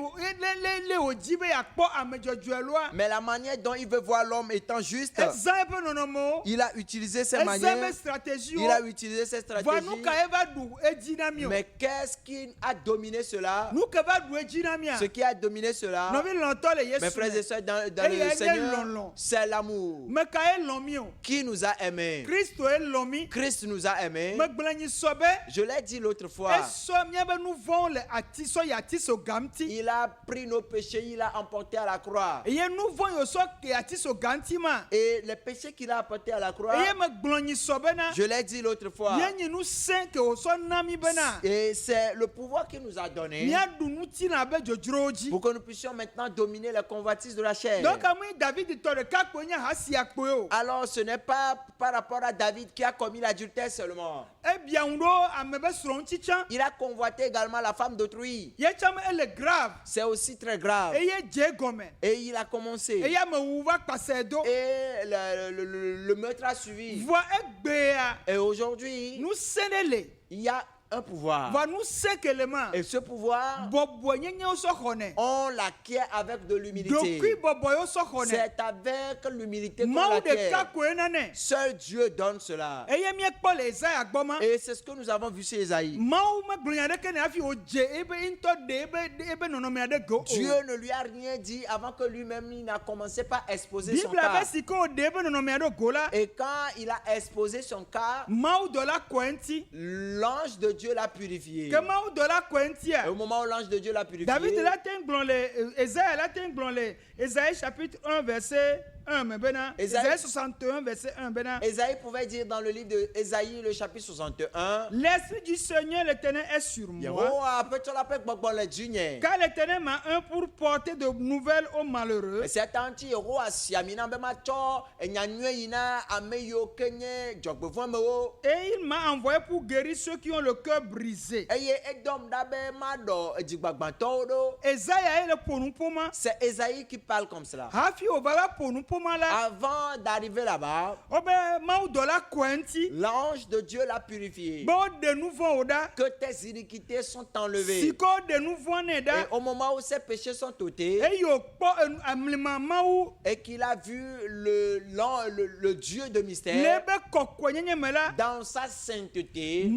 le wòdzi be yeakpɔ ame dzɔdzɔe loa. Mais la manière dont il veut voir l'homme étant juste, Ezã eƒe nɔnɔmewo. il a utilisé ses Ezã manières, eƒe stratégie il a wo. utilisé ses Vɔ stratégies. nu ka ye va ɖu edzi na mi o. Mais qu'est-ce qui a dominé cela? Nu ke va ɖu edzi na mia. Ce qui a dominé cela, Nɔvi lɔ̃tɔ le mes Yesu frères et me. sœurs, dans Et le il y a Seigneur, lɔlɔ. c'est l'amour. Me ka ye lɔ̃ mi o. Qui nous a aimés? Kristo ye lɔ̃ mi. Christ nous a aimés. Megblẽ nyi sɔ be. Je l'ai dit l'autre fois. Esɔ míabe nu vɔ̃wo le atisɔ yi atiso ga ŋuti. Il a pris nos péchés, il a emporté à la croix. Eye nu vɔ̃ yi wòsɔ ke atiso ga ŋuti ma. Et les péchés qu'il a apportés à la croix, Eye megblɔ nyi sɔ bena. je l'ai dit l'autre fois. Ye nyi nu sẽ ke wòsɔ na mi bena. Et c'est le pouvoir qu'il nous a donné Míaɖu nu tina be dzodzrowo dzi. pour que nous puissions maintenant dominer les convoitises de la chair. Donc amoe David tɔ ɖeka koe nye hasi akpoe o. Alors ce n'est pas par rapport à David qui a commis l'adultère seulement. Ebia ŋu ɖo ame be srɔ̃ ŋuti tsã. Il a convoité également la femme d'autrui. Ye tsã me ele grave. C'est aussi très grave. Eye dze gɔme. Et il a commencé. Eye amewu va kpasɛ do. Et le meurtre a suivi. Vɔ egbea. Et aujourd'hui, Nu sẽ ɖe le. il y a un pouvoir. Vɔ nu sẽ ke le ma. Et ce pouvoir, Bɔbɔ nyenyewo sɔ xɔnɛ. on l'acquiert avec de l'humilité. Ɖokui bɔbɔ yewo sɔ xɔnɛ. C'est avec l'humilité qu'on Mawu l'acquiert. ɖeka koe nanɛ. Seul Dieu donne cela. Eye míekpɔ le Ezaya gbɔ ma. Et c'est ce que nous avons vu chez Esaïe. Mawu megblɔ nya ɖeke ne hafi wòdze ebe ŋutɔ ɖe ebe nɔnɔmea ɖe go o. Dieu ne lui a rien dit avant que lui-même il n'a commencé par exposer son Biblia cas. be si ke wòɖe ebe nɔnɔmea ɖe go la. Et quand il a exposé son cas, Mawu dɔ la kɔe ŋuti. l'ange de Dieu l'a purifié. Ke Mawu dɔ la kɔe Et ŋutia. au moment où l'ange de Dieu l'a purifié, David la te ŋgblɔ le Ezaya la te ŋgblɔ le Esaïe chapitre 1 verset 1 me bena. Esaïe 61 verset 1 bena. Esaïe pouvait dire dans le livre d'Ésaïe, le chapitre 61, L'esprit du Seigneur l'Éternel est sur moi. Yehowa apetsɔ la ƒe gbɔgbɔ le dzinye. Car l'Éternel m'a un pour porter de nouvelles aux malheureux. C'est ŋuti Yehowa si ami na be matsɔ enya nyuie yi na ame yiwo ke nye dzɔgbevɔmewo. Et il m'a envoyé pour guérir ceux qui ont le cœur brisé. Eye edɔm ɖa be maɖɔ dzigbagbãtɔwo ɖo. Esaïa est le ponupoma. C'est Esaïe qui parle comme cela. Hafi o va va ponupoma la. Avant d'arriver là-bas, Obe Mawu dɔ la kɔe ŋuti. l'ange de Dieu l'a purifié. Be wo de nu vɔ̃ o ɖa. Que tes iniquités sont enlevées. Si ke wo de nu vɔ̃ nɛ Et ɖa. au moment où ses péchés sont ôtés, Eye wòkpɔ amlima Mawu et qu'il a vu le Dieu de le mystère ebe kɔkɔenyenye me la. dans sa sainteté,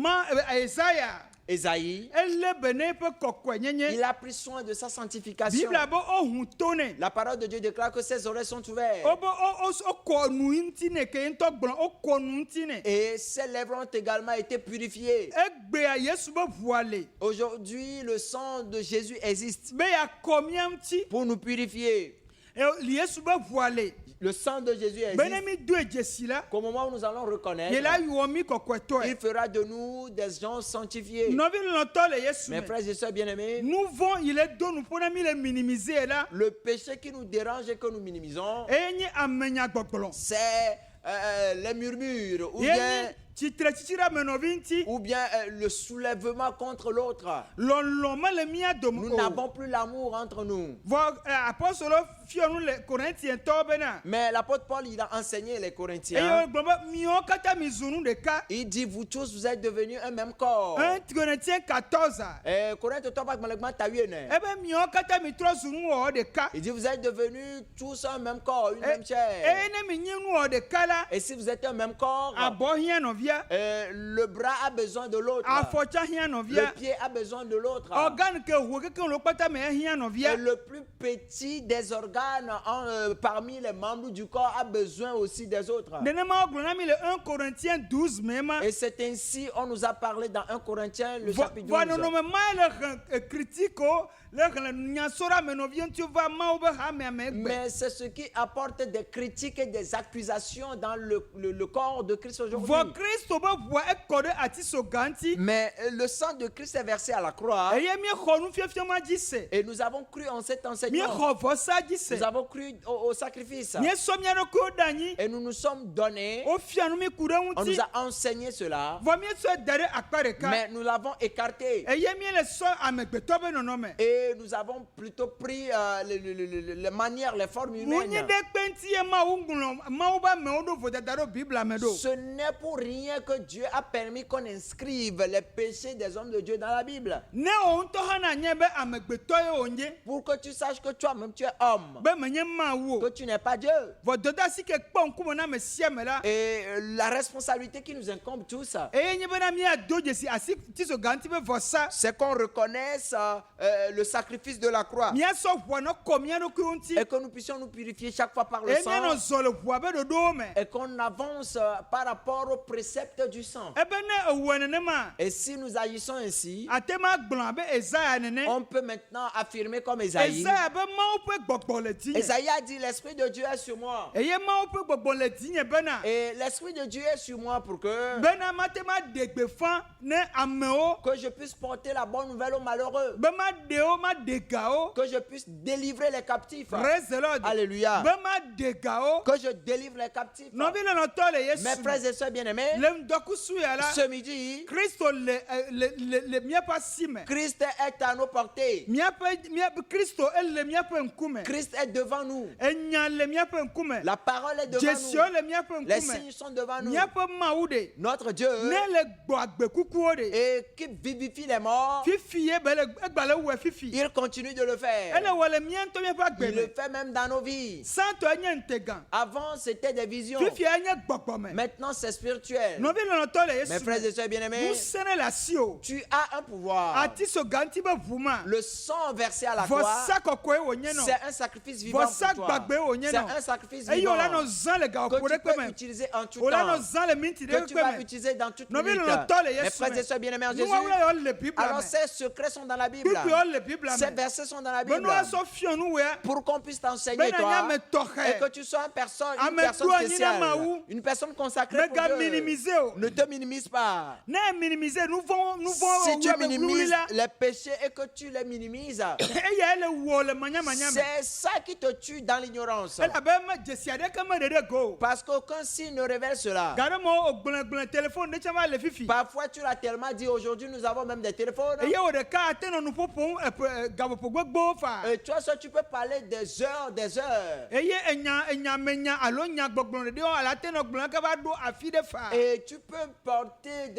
Esaïa Esaïe, ele be ne eƒe kɔkɔenyenye. il a pris soin de sa sanctification. Biblia be ohu to nɛ. La parole de Dieu déclare que ses oreilles sont ouvertes Obe okɔ nu ŋuti nɛ ke ŋutɔ gblɔ okɔ nu ŋuti nɛ. et ses lèvres ont également été purifiées. Egbea Yesu be ʋua le. Aujourd'hui, le sang de Jésus existe Be yakɔ mía ŋuti. pour nous purifier. Yesu be ʋua le. Le sang de Jésus Be ne existe mi do dzesi la. qu'au moment où nous allons reconnaître, Ye la wɔ mi il kɔkɔetɔe. fera de nous des gens sanctifiés. Nɔvi lɔtɔ le Yesu Mes me. frères et sœurs bien-aimés, Nu vɔ̃ yi le do nuƒo na mi le minimiser la. le péché qui nous dérange et que nous minimisons, Eye nye amenyagbɔgblɔ. c'est les murmures Ye nye tsitretsitsira me nɔvi ŋuti. ou bien le soulèvement contre l'autre. Lɔlɔ mele mía dome Nous o. n'avons plus l'amour entre nous. Vɔ apɔstolo fiɔ nu le Korinthientɔwo bena. Mais l'apôtre Paul, il a enseigné les Eye Corinthiens. wogblɔ be miawo katã mi zu nu ɖeka. Il dit, vous tous, vous êtes devenus un même corps. 1 Corinthiens 14. Corinthe, toi, pas que tu as eu. Ebe miawo katã mi trɔ zu nuwɔwɔ ɖeka. Il dit, vous êtes devenus tous un même corps, une même chair. Eye ne mi nye nuwɔwɔ ɖeka la. Et si vous êtes un même corps, Abɔ hiã nɔvia. nɔvia, le bras a besoin de l'autre. afɔ tsa hiã Le nɔvia, pied a besoin de l'autre. organe ke ʋu keke le kpata me hiã Et nɔvia. le plus petit des organes parmi les membres du corps a besoin aussi des autres. Nenema wogblɔ na mi le 1 Corinthiens 12 me ma. Et c'est ainsi, on nous a parlé dans 1 Corinthiens, le chapitre 12. Vɔ nɔnɔme ma le xlẽ critique o, le xlẽ nyasora me nɔvia ŋuti va Mawu be hame ame egbe. Mais c'est ce qui apporte des critiques et des accusations dans le corps de Christ aujourd'hui. Vɔ Kristo be ʋua ekɔ ɖe atisoga ŋuti. Mais le sang de Christ est versé à la croix. Eye miexɔ nufiafia ma dzi se. Et nous avons cru en cet enseignement. Miexɔ vɔsa dzi se. Nous avons cru au sacrifice. Miesɔ mia ɖokuiwo ɖe anyi. Et nous nous sommes donnés. Wofia nu mi ku ɖe On ŋuti. nous a enseigné cela. Vɔ miesɔe da ɖe akpa ɖeka. Mais nous l'avons écarté. Eye miele sɔ amegbetɔ be nɔnɔme. Et nous avons plutôt pris les manières, les formes Ŋunyi humaines. ɖe kpe ŋuti ye Mawu ŋlɔ Mawu be amewo ɖo vodada ɖo Biblia me ɖo. Ce n'est pour rien que Dieu a permis qu'on inscrive les péchés des hommes de Dieu dans la Bible. Ne wo ŋutɔ hã na be amegbetɔ ye wònye. Pour que tu saches que toi-même tu es homme. Be menye Mawu Que o. tu n'es pas Dieu. Vɔ dodasi ke kpɔ ŋkume na ame sia ame la. Et la responsabilité qui nous incombe tous, Eye nye bena miado dzesi asi tisoga ŋuti be vɔsa. c'est qu'on reconnaisse le sacrifice de la croix. Miasɔ ʋua nɔ kɔ mia ɖokuiwo ŋuti. Et que nous puissions nous purifier chaque fois par le Eye mianɔ sang. zɔ le ʋua be ɖoɖowo me. Et qu'on avance par rapport au précepte du sang. Ebe ne ewɔe nenema. Et si nous agissons ainsi, Ate ma gblɔ abe Ezaya nene. on peut maintenant affirmer comme Esaïe. Ezaya be Mawu ƒe gbɔgbɔ le dzinye. Esaïe a dit, l'Esprit de Dieu est sur moi. Eye Mawu ƒe gbɔgbɔ le dzinye bena. Et l'Esprit de Dieu est sur moi pour que Bena mate ma ɖe gbe fã ne amewo. je puisse porter la bonne nouvelle aux malheureux. Be ma ɖewo ma ɖe gawo. Que je puisse délivrer les captifs. Praise the Lord. Alléluia. Be ma ɖe gawo. Que je délivre les captifs. Nɔvi lɔlɔtɔ le Mes Yesu. frères et sœurs bien-aimés, Le ŋdɔkusu ya la. ce midi, Kristo le míaƒe asi me. Christ est à nos portées. Kristo ele míaƒe ŋkume. Christ est devant nous. Enya le míaƒe ŋkume. La parole est devant Dzesiwo nous. le míaƒe Les ŋkume. signes sont devant nous. Míaƒe Mawu ɖe. Notre Dieu, Ne le gbɔ agbe kukuwo ɖe. et qui vivifie les morts, Fifi ye be le egba le wɔe fifi. il continue de le faire. Ele wɔ le mía ŋutɔ míaƒe agbe Il le me. fait même dans nos vies. Sãtɔ enye ŋtegã. Avant, c'était des visions. Fifi enye gbɔgbɔme. Maintenant, c'est spirituel. Nɔvi lɔlɔtɔ le Mes Yesu frères et me. sœurs bien-aimés, Ŋusẽ le asi o. tu as un pouvoir. Ati so ganti be ʋu ma. Le sang versé à la croix, Vɔsa kɔkɔe wònye nɔ. c'est un sacrifice vivant Vɔsa pour toi. gbagbe wònye C'est nɔ. un sacrifice Eye vivant wòla nɔ zã le gaƒoƒo que tu ɖe kpe peux me. utiliser en tout Wòla nɔ temps. zã le minti ɖe Que tu vas kpe me. utiliser dans toute Nɔvi minute. lɔlɔtɔ le Mes Yesu frères et sœurs me. bien-aimés en Jésus, Nuwɔwlɔ yɔ le Biblia alors me. ces secrets sont dans la Bible. Kpikpi yɔ le Biblia Ces me. versets sont dans la Be Bible. nua sɔ fiɔ nu wea. Pour qu'on puisse t'enseigner, Bena toi, nya me et que tɔxɛ. tu sois une personne Ame do anyi na spéciale, Mawu. une personne consacrée pour Mega Dieu. minimiser o. Ne te minimise pas. Ne minimiser nu vɔn Si tu owuame wuli minimises la. les péchés et que tu les minimises, Eya ele wɔ le manyamanya me. c'est ça qui te tue dans l'ignorance. Elabe dzesi aɖeke me ɖe ɖe go. Parce qu'aucun signe ne révèle cela. Gaɖe mɔ ogblẽgblẽ téléphone ɖe tsɛ va le fifi. Parfois, tu l'as tellement dit, aujourd'hui, nous avons même des téléphones. Eye wo ɖeka ate nɔ nuƒo ƒom gaƒoƒo gbogbowo fa. Et toi seul, tu peux parler des heures, des heures. Eye enyamenya alo nyagbɔgblɔ ɖewo ala te nɔ gblɔm ke va ɖo afi ɖe fa. Et tu peux porter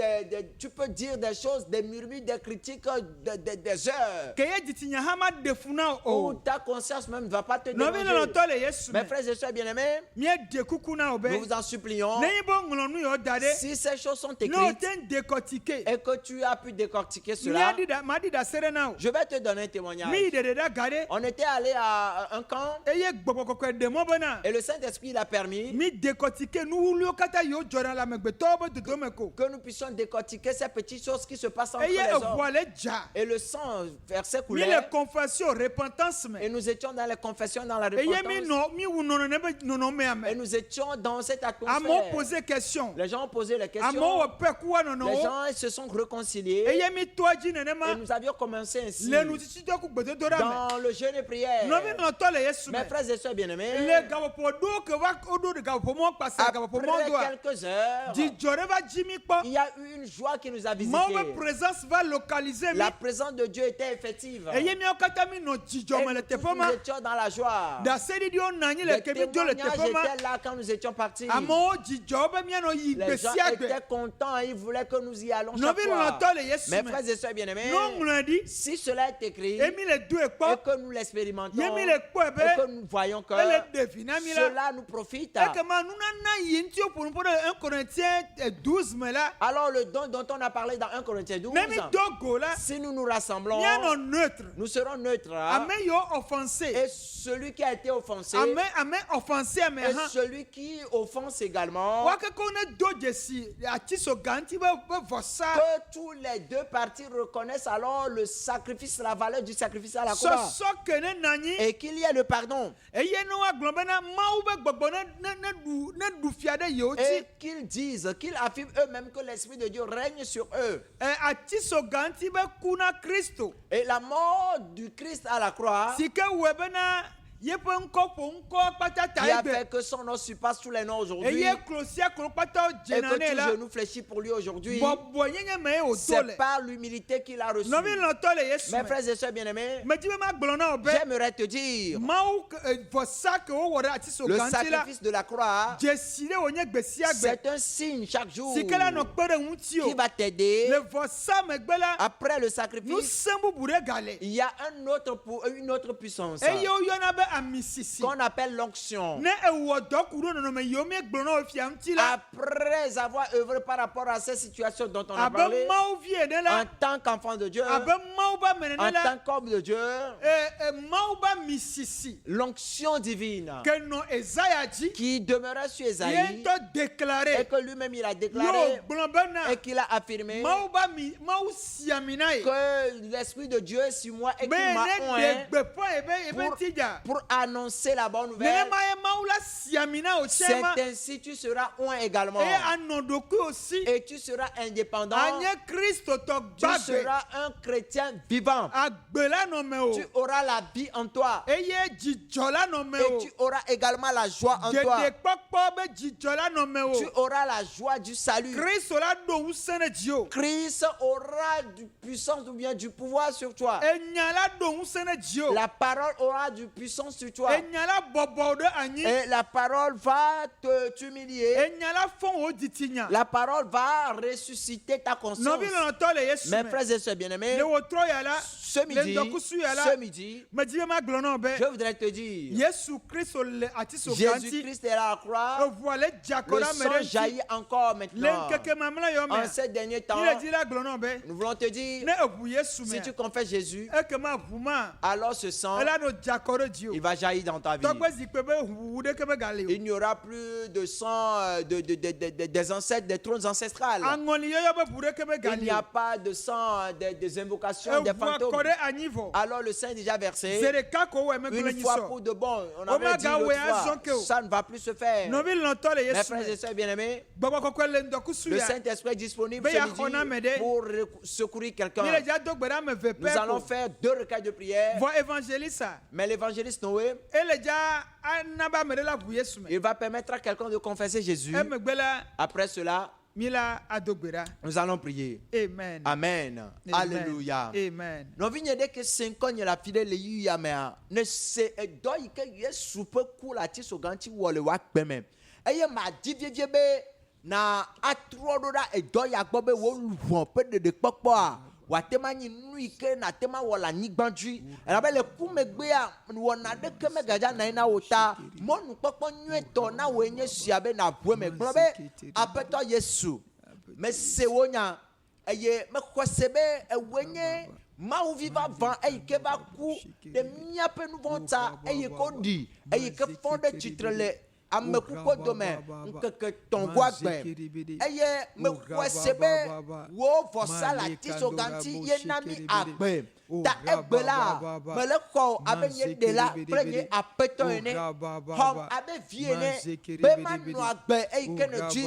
tu peux dire des choses, des murmures, des critiques, des heures. Ke ye dzitsinya hã ma ɖe fu na Où o. ta conscience même ne va pas te Nɔvi déranger. lɔlɔtɔ le Yesu Mes me. frères et sœurs bien-aimés, Míeɖe kuku na o be. nous vous en supplions, Nenyi be ŋlɔ nu yɔ da ɖe. si ces choses sont Ne o écrites te n décortiquer. et que tu as pu décortiquer cela, Ma ɖi da se ɖe na o. je vais te donner un témoignage. Mi yi ɖeɖe ɖa ga ɖe. On était allé à un camp Eye gbɔgbɔ kɔkɔe ɖe mɔ bena. et le Saint-Esprit l'a permis Mi décortiquer nu wuwliwo katã yiwo dzɔ ɖe le amegbetɔwo be dodo me ko. que nous puissions décortiquer ces petites choses qui se passent entre Eye les hommes. eʋua le dza. Et le sang versait Mi coulait. le confession repentance Et me. nous étions dans les confessions, dans la Eye mi repentance. nɔ mi wu nɔnɔ ne be nɔnɔmea Et me. nous étions dans cette Amewo atmosphère. pose question. Les gens ont posé les Amewo questions. wɔ pɛ kuwa Les nɔnɔwo. gens ils se sont réconciliés. Eye mi toa dzi Et nenema. nous avions commencé ainsi. Le nutsitsidɔ ku gbedodoɖa me. Dans le jeûne et prière. Nɔvi nɔtɔ le Yesu me. Mes frères et sœurs bien-aimés, Le gaƒoƒo ɖo ke va woɖo ɖe gaƒoƒo mɔ kpasa gaƒoƒo mɔ après doa. quelques heures, Dzidzɔ ɖe va dzi mi il kpɔ. y a eu une joie qui nous a Mawu be visités. présence va localiser mi. La présence de Dieu était effective. Eye miawo katã mi nɔ dzidzɔ me le Et tous teƒe ma. nous étions dans la joie. Ɖaseɖiɖiwo nɔ anyi le Les ke mi do le témoignages teƒe ma. étaient là quand nous étions partis. Amewo dzidzɔ be mianɔ yi gbe Les gens sia gbe. étaient contents, ils voulaient que nous y allons chaque Nɔvi fois. lɔlɔtɔ le Yesu Mes me. frères et sœurs bien-aimés, N'o ŋlɔe ɖi. si cela est écrit Emi le do et ekpo. que nous l'expérimentons Yemi le kpo et ebe. que nous voyons que Ele devina mi la. cela nous profite. Ekema nunana yi nti o pour 1 Corinthiens 12 me la. Alors le don dont on a parlé dans 1 Corinthiens 12, Nemi dogo la. si nous nous rassemblons, Ni non neutre. nous serons neutres. Amen yo offensé. Et celui qui a été offensé Amen offensé amen et ha. celui qui offense également, Waka ko ne do jesi atiso ganti be vosa. que tous les deux parties reconnaissent alors le sacrifice, la valeur du sacrifice à la croix. So kene nani. Et qu'il y ait le pardon. Eye no agblombe na mawu be gbogbo ne du fiade yo ti. Et qu'ils disent, qu'ils affirment eux-mêmes que l'Esprit de Dieu règne sur eux. Atiso ganti be kuna Kristo. Et la mort du Christ à la croix Sike webena yepe nko pata qui a taide. fait que son nom surpasse tous les noms aujourd'hui. Eye klosia klo pata Et que jenane tout la. genou fléchit pour lui aujourd'hui. Bobo nyenye me o C'est dole. par l'humilité qu'il a reçu. Novi lotole yesu. Mes frères et sœurs bien-aimés, Me jibe ma gblona obe. j'aimerais te dire, Mawu vosa ke wo wore atiso le ganti la. sacrifice de la croix, Jesile onye gbesi agbe. c'est un signe chaque jour Sike la no kpere nti qui o. va t'aider. Le vosa megbe la. Après le Nous sacrifice, sembu bure gale. il y a une autre puissance Eye o yona be amisisi. qu'on appelle l'onction. Ne ewo dokuro no me yomi gblona o fiam ti la. Après avoir œuvré par rapport à ces situations dont on a Abe parlé, mawu vie ne la. en tant qu'enfant de Dieu, Abe mawu ba menene en la. tant qu'homme de Dieu, Mawu ba misisi. l'onction divine Que no Esaïa dit. qui demeurait sur Esaïe Yento et déclaré. que lui-même il a Yo déclaré blonbena. et qu'il a affirmé Mawu siamina ye. que l'Esprit de Dieu est sur moi et qu'il m'a Bene oint de gbepo ebe tija. pour annoncer la bonne nouvelle. Nene ma ye mawu la siamina o C'est chema. ainsi tu seras oint également Et anodoku aussi. et tu seras indépendant. Anye Christo to Tu gbagbe. seras un chrétien vivant. Agbela no me o. Tu auras la vie en toi Eye jijola no me et o. tu auras également la joie en toi. Gede kpɔkpɔ be jijola no me Tu o. auras la joie du salut. Kristo la do wusene dio. Christ aura du puissance ou bien du pouvoir sur toi. Enya la do wusene dio. La parole aura du puissance sur toi. Enya la bɔbɔ de anyi. Et la parole va t'humilier. Enya la fɔn o ditinya. La parole va ressusciter ta conscience. Nɔvi lɔnatɔ le yesu Mes me. frères et sœurs bien-aimés, Le wotrɔ ya la. ce midi, Le ndokusu ya la. ce midi, Me jibe ma gblɔ na o be. je voudrais te dire, Yesu Kristo le atiso ganti. Jésus-Christ est à la croix. Evoa le Le jakora sang mere jaillit encore Le maintenant. nkeke mamla yo me. En ces derniers temps, Il a dit la gblɔ na o be. nous voulons te dire, Ne eʋu Yesu me. si tu confesses Jésus, Ekema ʋu ma. alors ce sang, Ela no jakɔrɔ di o. il va jaillir dans ta vie. Tɔgbe zikpe be ʋuʋu ɖeke me gali o. Il n'y aura plus de sang des ancêtres, des trônes ancestrales. Aŋɔli yɔyɔ be ʋu ɖeke me Il gali n'y o. a pas de sang des invocations, des Eʋua fantômes. kɔ ɖe anyi vɔ. Alors le sang est déjà versé. Ze ɖeka ko wɔ me gblẽ Une nyi fois sɔ. pour de bon, on Oma avait dit gawe l'autre fois, azɔ ke o. ça ne va plus se faire. Nɔvi lɔntɔ le Mes Yesu frères et me. sœurs bien-aimés, Gbɔgbɔ kɔkɔe le ŋdɔkusu le ya. Saint-Esprit est disponible Be ce ya xɔna me midi ɖe. pour secourir quelqu'un. Mi le dza do gbe ɖa ame ve Nous pɛ allons ko. faire 2 recueils de prière. Vɔ évangélista. Mais l'évangéliste Noé, Ele dza ana be ame ɖe la ʋu Yesu me. il va permettre à quelqu'un de confesser Jésus. Emegbe la Après cela, mi la ado gbe ɖa. nous allons prier. Amen. Amen. Alléluia. Amen. Nɔvinye ɖe ke se ŋkɔ la fi ɖe le yi ya mea, ne se edɔ yi ke Yesu ƒe ku le ati so gãŋti wɔ le woakpe me. Eye madi vievie be na atrɔ ɖo ɖa edɔ ya gbɔ be wo luʋɔ ƒe ɖeɖekpɔkpɔa wòate nyi nu yi ke nate wɔ le anyigba dzi. Elabe le ku megbea wɔna ɖeke megadza na na wo ta. Mɔnukpɔkpɔ nyuietɔ na woe nye sia be na ʋue me. Gblɔ be Aƒetɔ Yesu, mese wo nya eye mexɔ se be ewoe nye Mawu vi vavã eyi ke va ku ɖe míaƒe nu vɔ̃ ta eye ko ɖi eye ke fɔ ɖe tsitre le ame kukuwo dome ŋkeke tɔ̃gua gbe eye mexɔ se be wo vɔsa le ati so gãŋti ye na mi agbe ta egbe la mele xɔ abe nye ɖela kple nye aƒetɔ ene xɔm abe vi ene be manɔ agbe eyi ke ne dzi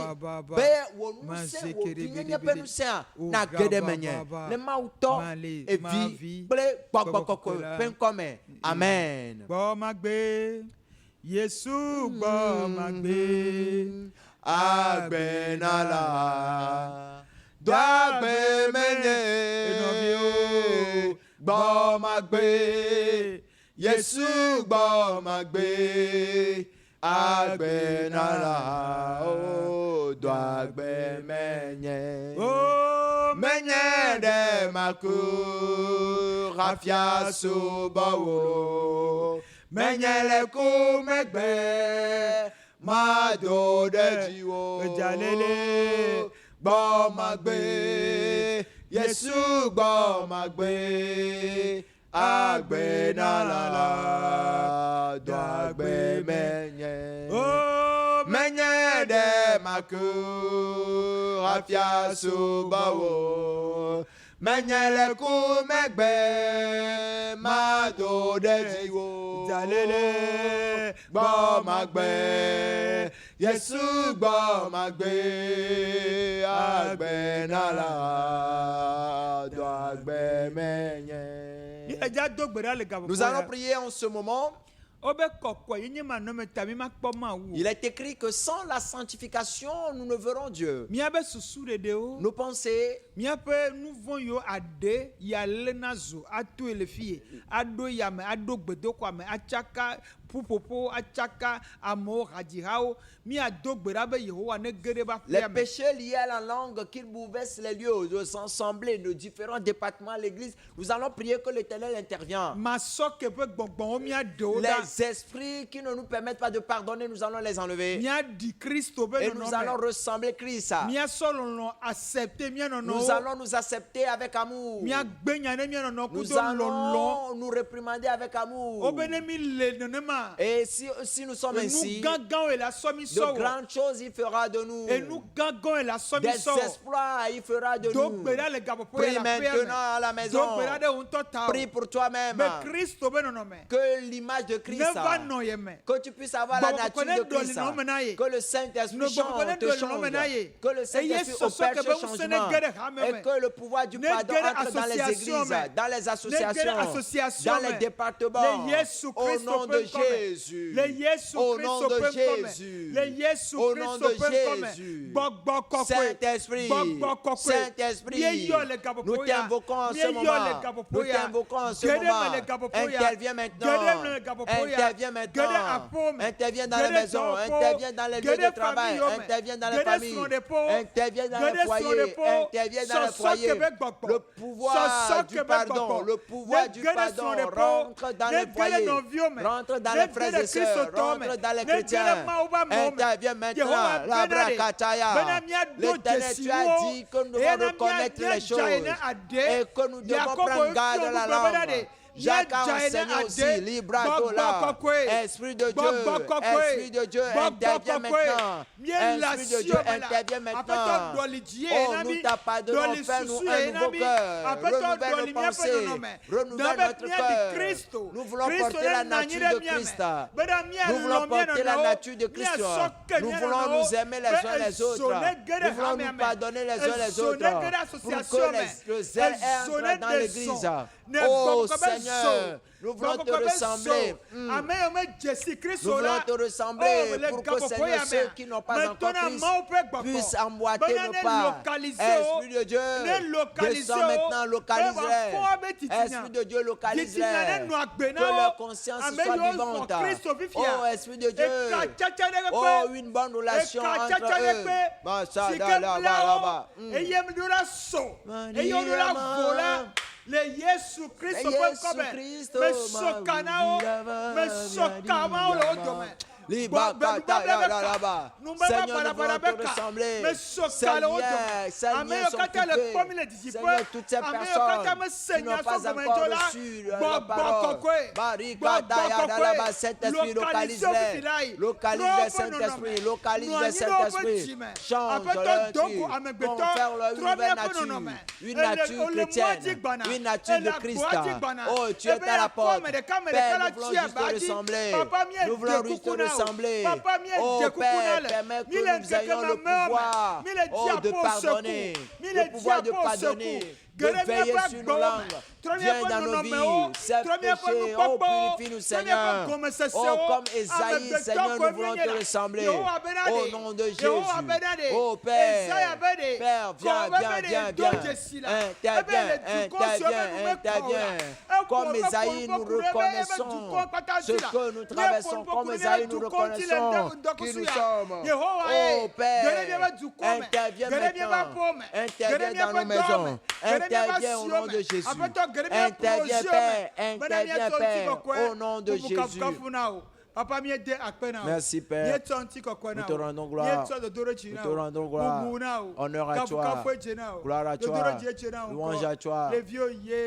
be wò ŋusẽ wò vinyenye ƒe ŋusẽa na ge ɖe menye ne Mawu tɔ evi kple gbɔgbɔ kɔkɔe ƒe ŋkɔ me amen. Gbɔ magbe. Yesu gbɔ magbe. Agbenala do agbe menye gbɔ magbe Yesu gbɔ magbe agbenala o do agbe menye O Menyede maku rafia subawo. Menyele kumegbe mado de jiwo. Jalele. Gbo magbe Yesu gbo magbe. Agbe nalala do agbe menye. Oh, Menye de maku rafia subawo. Menye le kumegbe mado de jiwo. Jalele. Gbo magbe Yesu gbo magbe. Agbe nala do agbe menye. Nous allons prier en ce moment. Il est écrit que sans la sanctification, nous ne verrons Dieu. Nos pensées, les péchés liés à la langue qui bouleversent les lieux de s'assembler, nos différents départements à l'église, nous allons prier que l'Éternel intervient. Les esprits qui ne nous permettent pas de pardonner, nous allons les enlever. Et nous allons ressembler Christ. Nous allons nous accepter avec amour. Nous allons nous réprimander avec amour. Et si nous sommes ainsi, de grandes choses il fera de nous. Des exploits il fera de nous. Prie maintenant à la maison. Prie pour toi-même. Que l'image de Christ, que tu puisses avoir la nature de Christ, que le Saint-Esprit te change, que le Saint-Esprit opère ce changement et que le pouvoir du pardon entre dans les églises, dans les associations, dans les départements. Au nom de Jésus. Au nom de Jésus. Au nom de Jésus. Saint-Esprit, Saint-Esprit, nous t'invoquons en ce moment. Nous t'invoquons en ce moment. Interviens maintenant. Interviens maintenant. Interviens dans les maisons. Interviens dans les lieux de travail. Interviens dans les familles. Interviens dans les foyers. Interviens dans les foyers. Le pouvoir du pardon. Le pouvoir du pardon rentre dans les foyers. Rentre dans les frères et sœurs. Rentre dans les chrétiens. Interviens maintenant. La brakataya. L'Éternel, tu as dit que nous devons reconnaître les choses et que nous devons prendre garde à la langue. Jacques a enseigné aussi, Libradola, Esprit de Dieu, intervient maintenant. Esprit de Dieu, intervient maintenant. Oh, nous t'abandonnons, fais-nous un nouveau cœur, renouvelle nos pensées, renouvelle notre cœur. Nous voulons porter la nature de Christ. Nous voulons porter la nature de Christ. Nous voulons nous aimer les uns les autres. Nous voulons nous pardonner les uns les autres pour que le zèle entre dans l'église. Oh Seigneur, nous voulons te ressembler. Nous voulons te ressembler pour que Seigneur, ceux qui n'ont pas encore Christ puissent emboîter nos pas. Esprit de Dieu, descends maintenant, localise-les. Esprit de Dieu, localise-les. Que leur conscience soit vivante. Oh Esprit de Dieu, oh une bonne relation entre eux. Le Yesu Christ me sokanao me sokamao le dome Seigneur, nous voulons te ressembler. Seigneur, Seigneur, toutes ces personnes qui n'ont pas encore reçu la parole. Saint-Esprit, localise-les. Localise-les, Saint-Esprit. Localise-les, Saint-Esprit. Change leur nature. Confère-leur une nouvelle nature. Une nature chrétienne. Une nature de Christ. Oh, tu es à la porte. Père, nous voulons juste te ressembler. Nous voulons juste te ressembler. Oh Père, permets que nous ayons le pouvoir de pardonner, le pouvoir de pardonner, de veiller sur nos langues. Viens dans nos vies, ces péchés, oh purifie-nous Seigneur. Oh comme Esaïe, Seigneur, nous voulons te ressembler. Au nom de Jésus. Oh Père, Père, viens. Interviens. Comme Esaïe, nous reconnaissons ce que nous traversons. Comme Esaïe, nous reconnaissons qui nous sommes. Oh Père, interviens maintenant. Interviens dans nos maisons. Interviens au nom de Jésus. Interviens Père. Interviens Père. Au nom de Jésus. Merci Père. Nous te rendons gloire. Nous te rendons gloire. Honneur à toi. Gloire à toi. Louange à toi.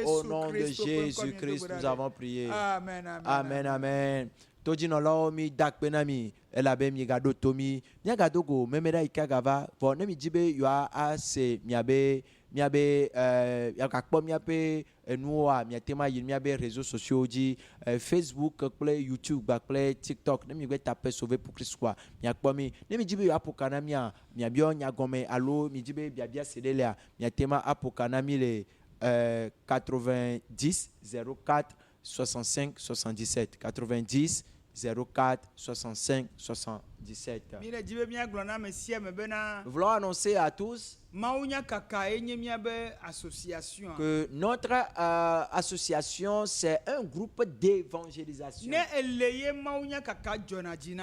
Au nom de Jésus-Christ, nous avons prié. Amen. Amen. Amen. Toji no lao mi dakpenami elabe mi gado tomi mi gado go memeda ikagava for ne mi jibe yo a se miabe yakakpo miape enua miatema yin miabe réseaux sociaux ji Facebook kple YouTube kple TikTok ne mi gbe taper sauver pour Christ quoi miakpo mi ne mi jibe yo apokana mia miabio nyagome alo mi jibe biabia sedelia miatema apokana mi le 90 04 65 77 90 04 65 77. Nous voulons annoncer à tous que notre association, c'est un groupe d'évangélisation.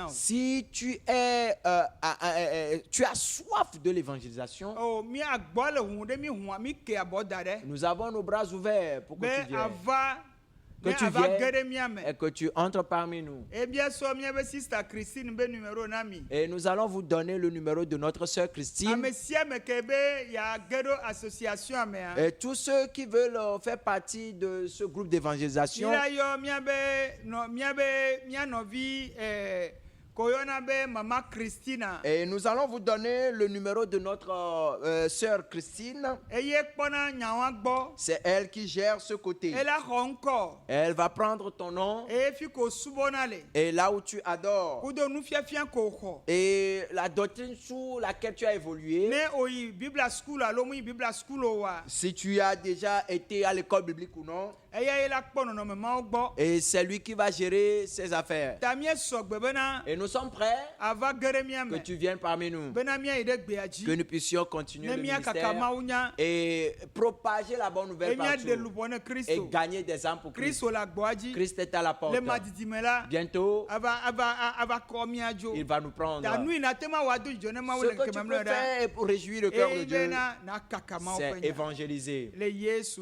Si tu as soif de l'évangélisation, nous avons nos bras ouverts pour que tu viennes. Que tu viennes et que tu entres parmi nous. Et nous allons vous donner le numéro de notre sœur Christine. Et tous ceux qui veulent faire partie de ce groupe d'évangélisation, et nous allons vous donner le numéro de notre sœur Christine. C'est elle qui gère ce côté. Elle va prendre ton nom. Et là où tu adores. Et la doctrine sous laquelle tu as évolué. Si tu as déjà été à l'école biblique ou non. Et c'est lui qui va gérer ses affaires. Et nous sommes prêts que tu viennes parmi nous. Que nous puissions continuer le ministère et propager la bonne nouvelle partout. Et gagner des âmes pour Christ. Christ est à la porte. Bientôt, il va nous prendre. Ce que tu peux faire pour réjouir le cœur de Dieu, c'est évangéliser.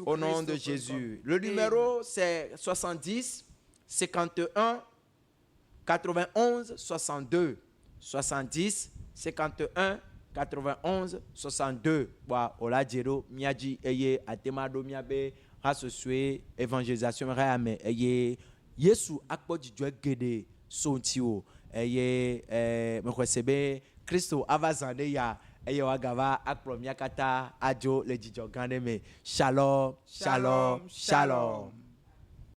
Au nom de Jésus. Le numéro, c'est 70 51 91 62. 70 51 91 62. Ola Jero miaji eye atemado miabe rasosue évangélisation rame eye Yesu akpodi jo gede sontio eye mekwesebe Kristo avazande ya eye wagava akpro miakata ajo le jijo gandeme. Shalom, shalom, shalom.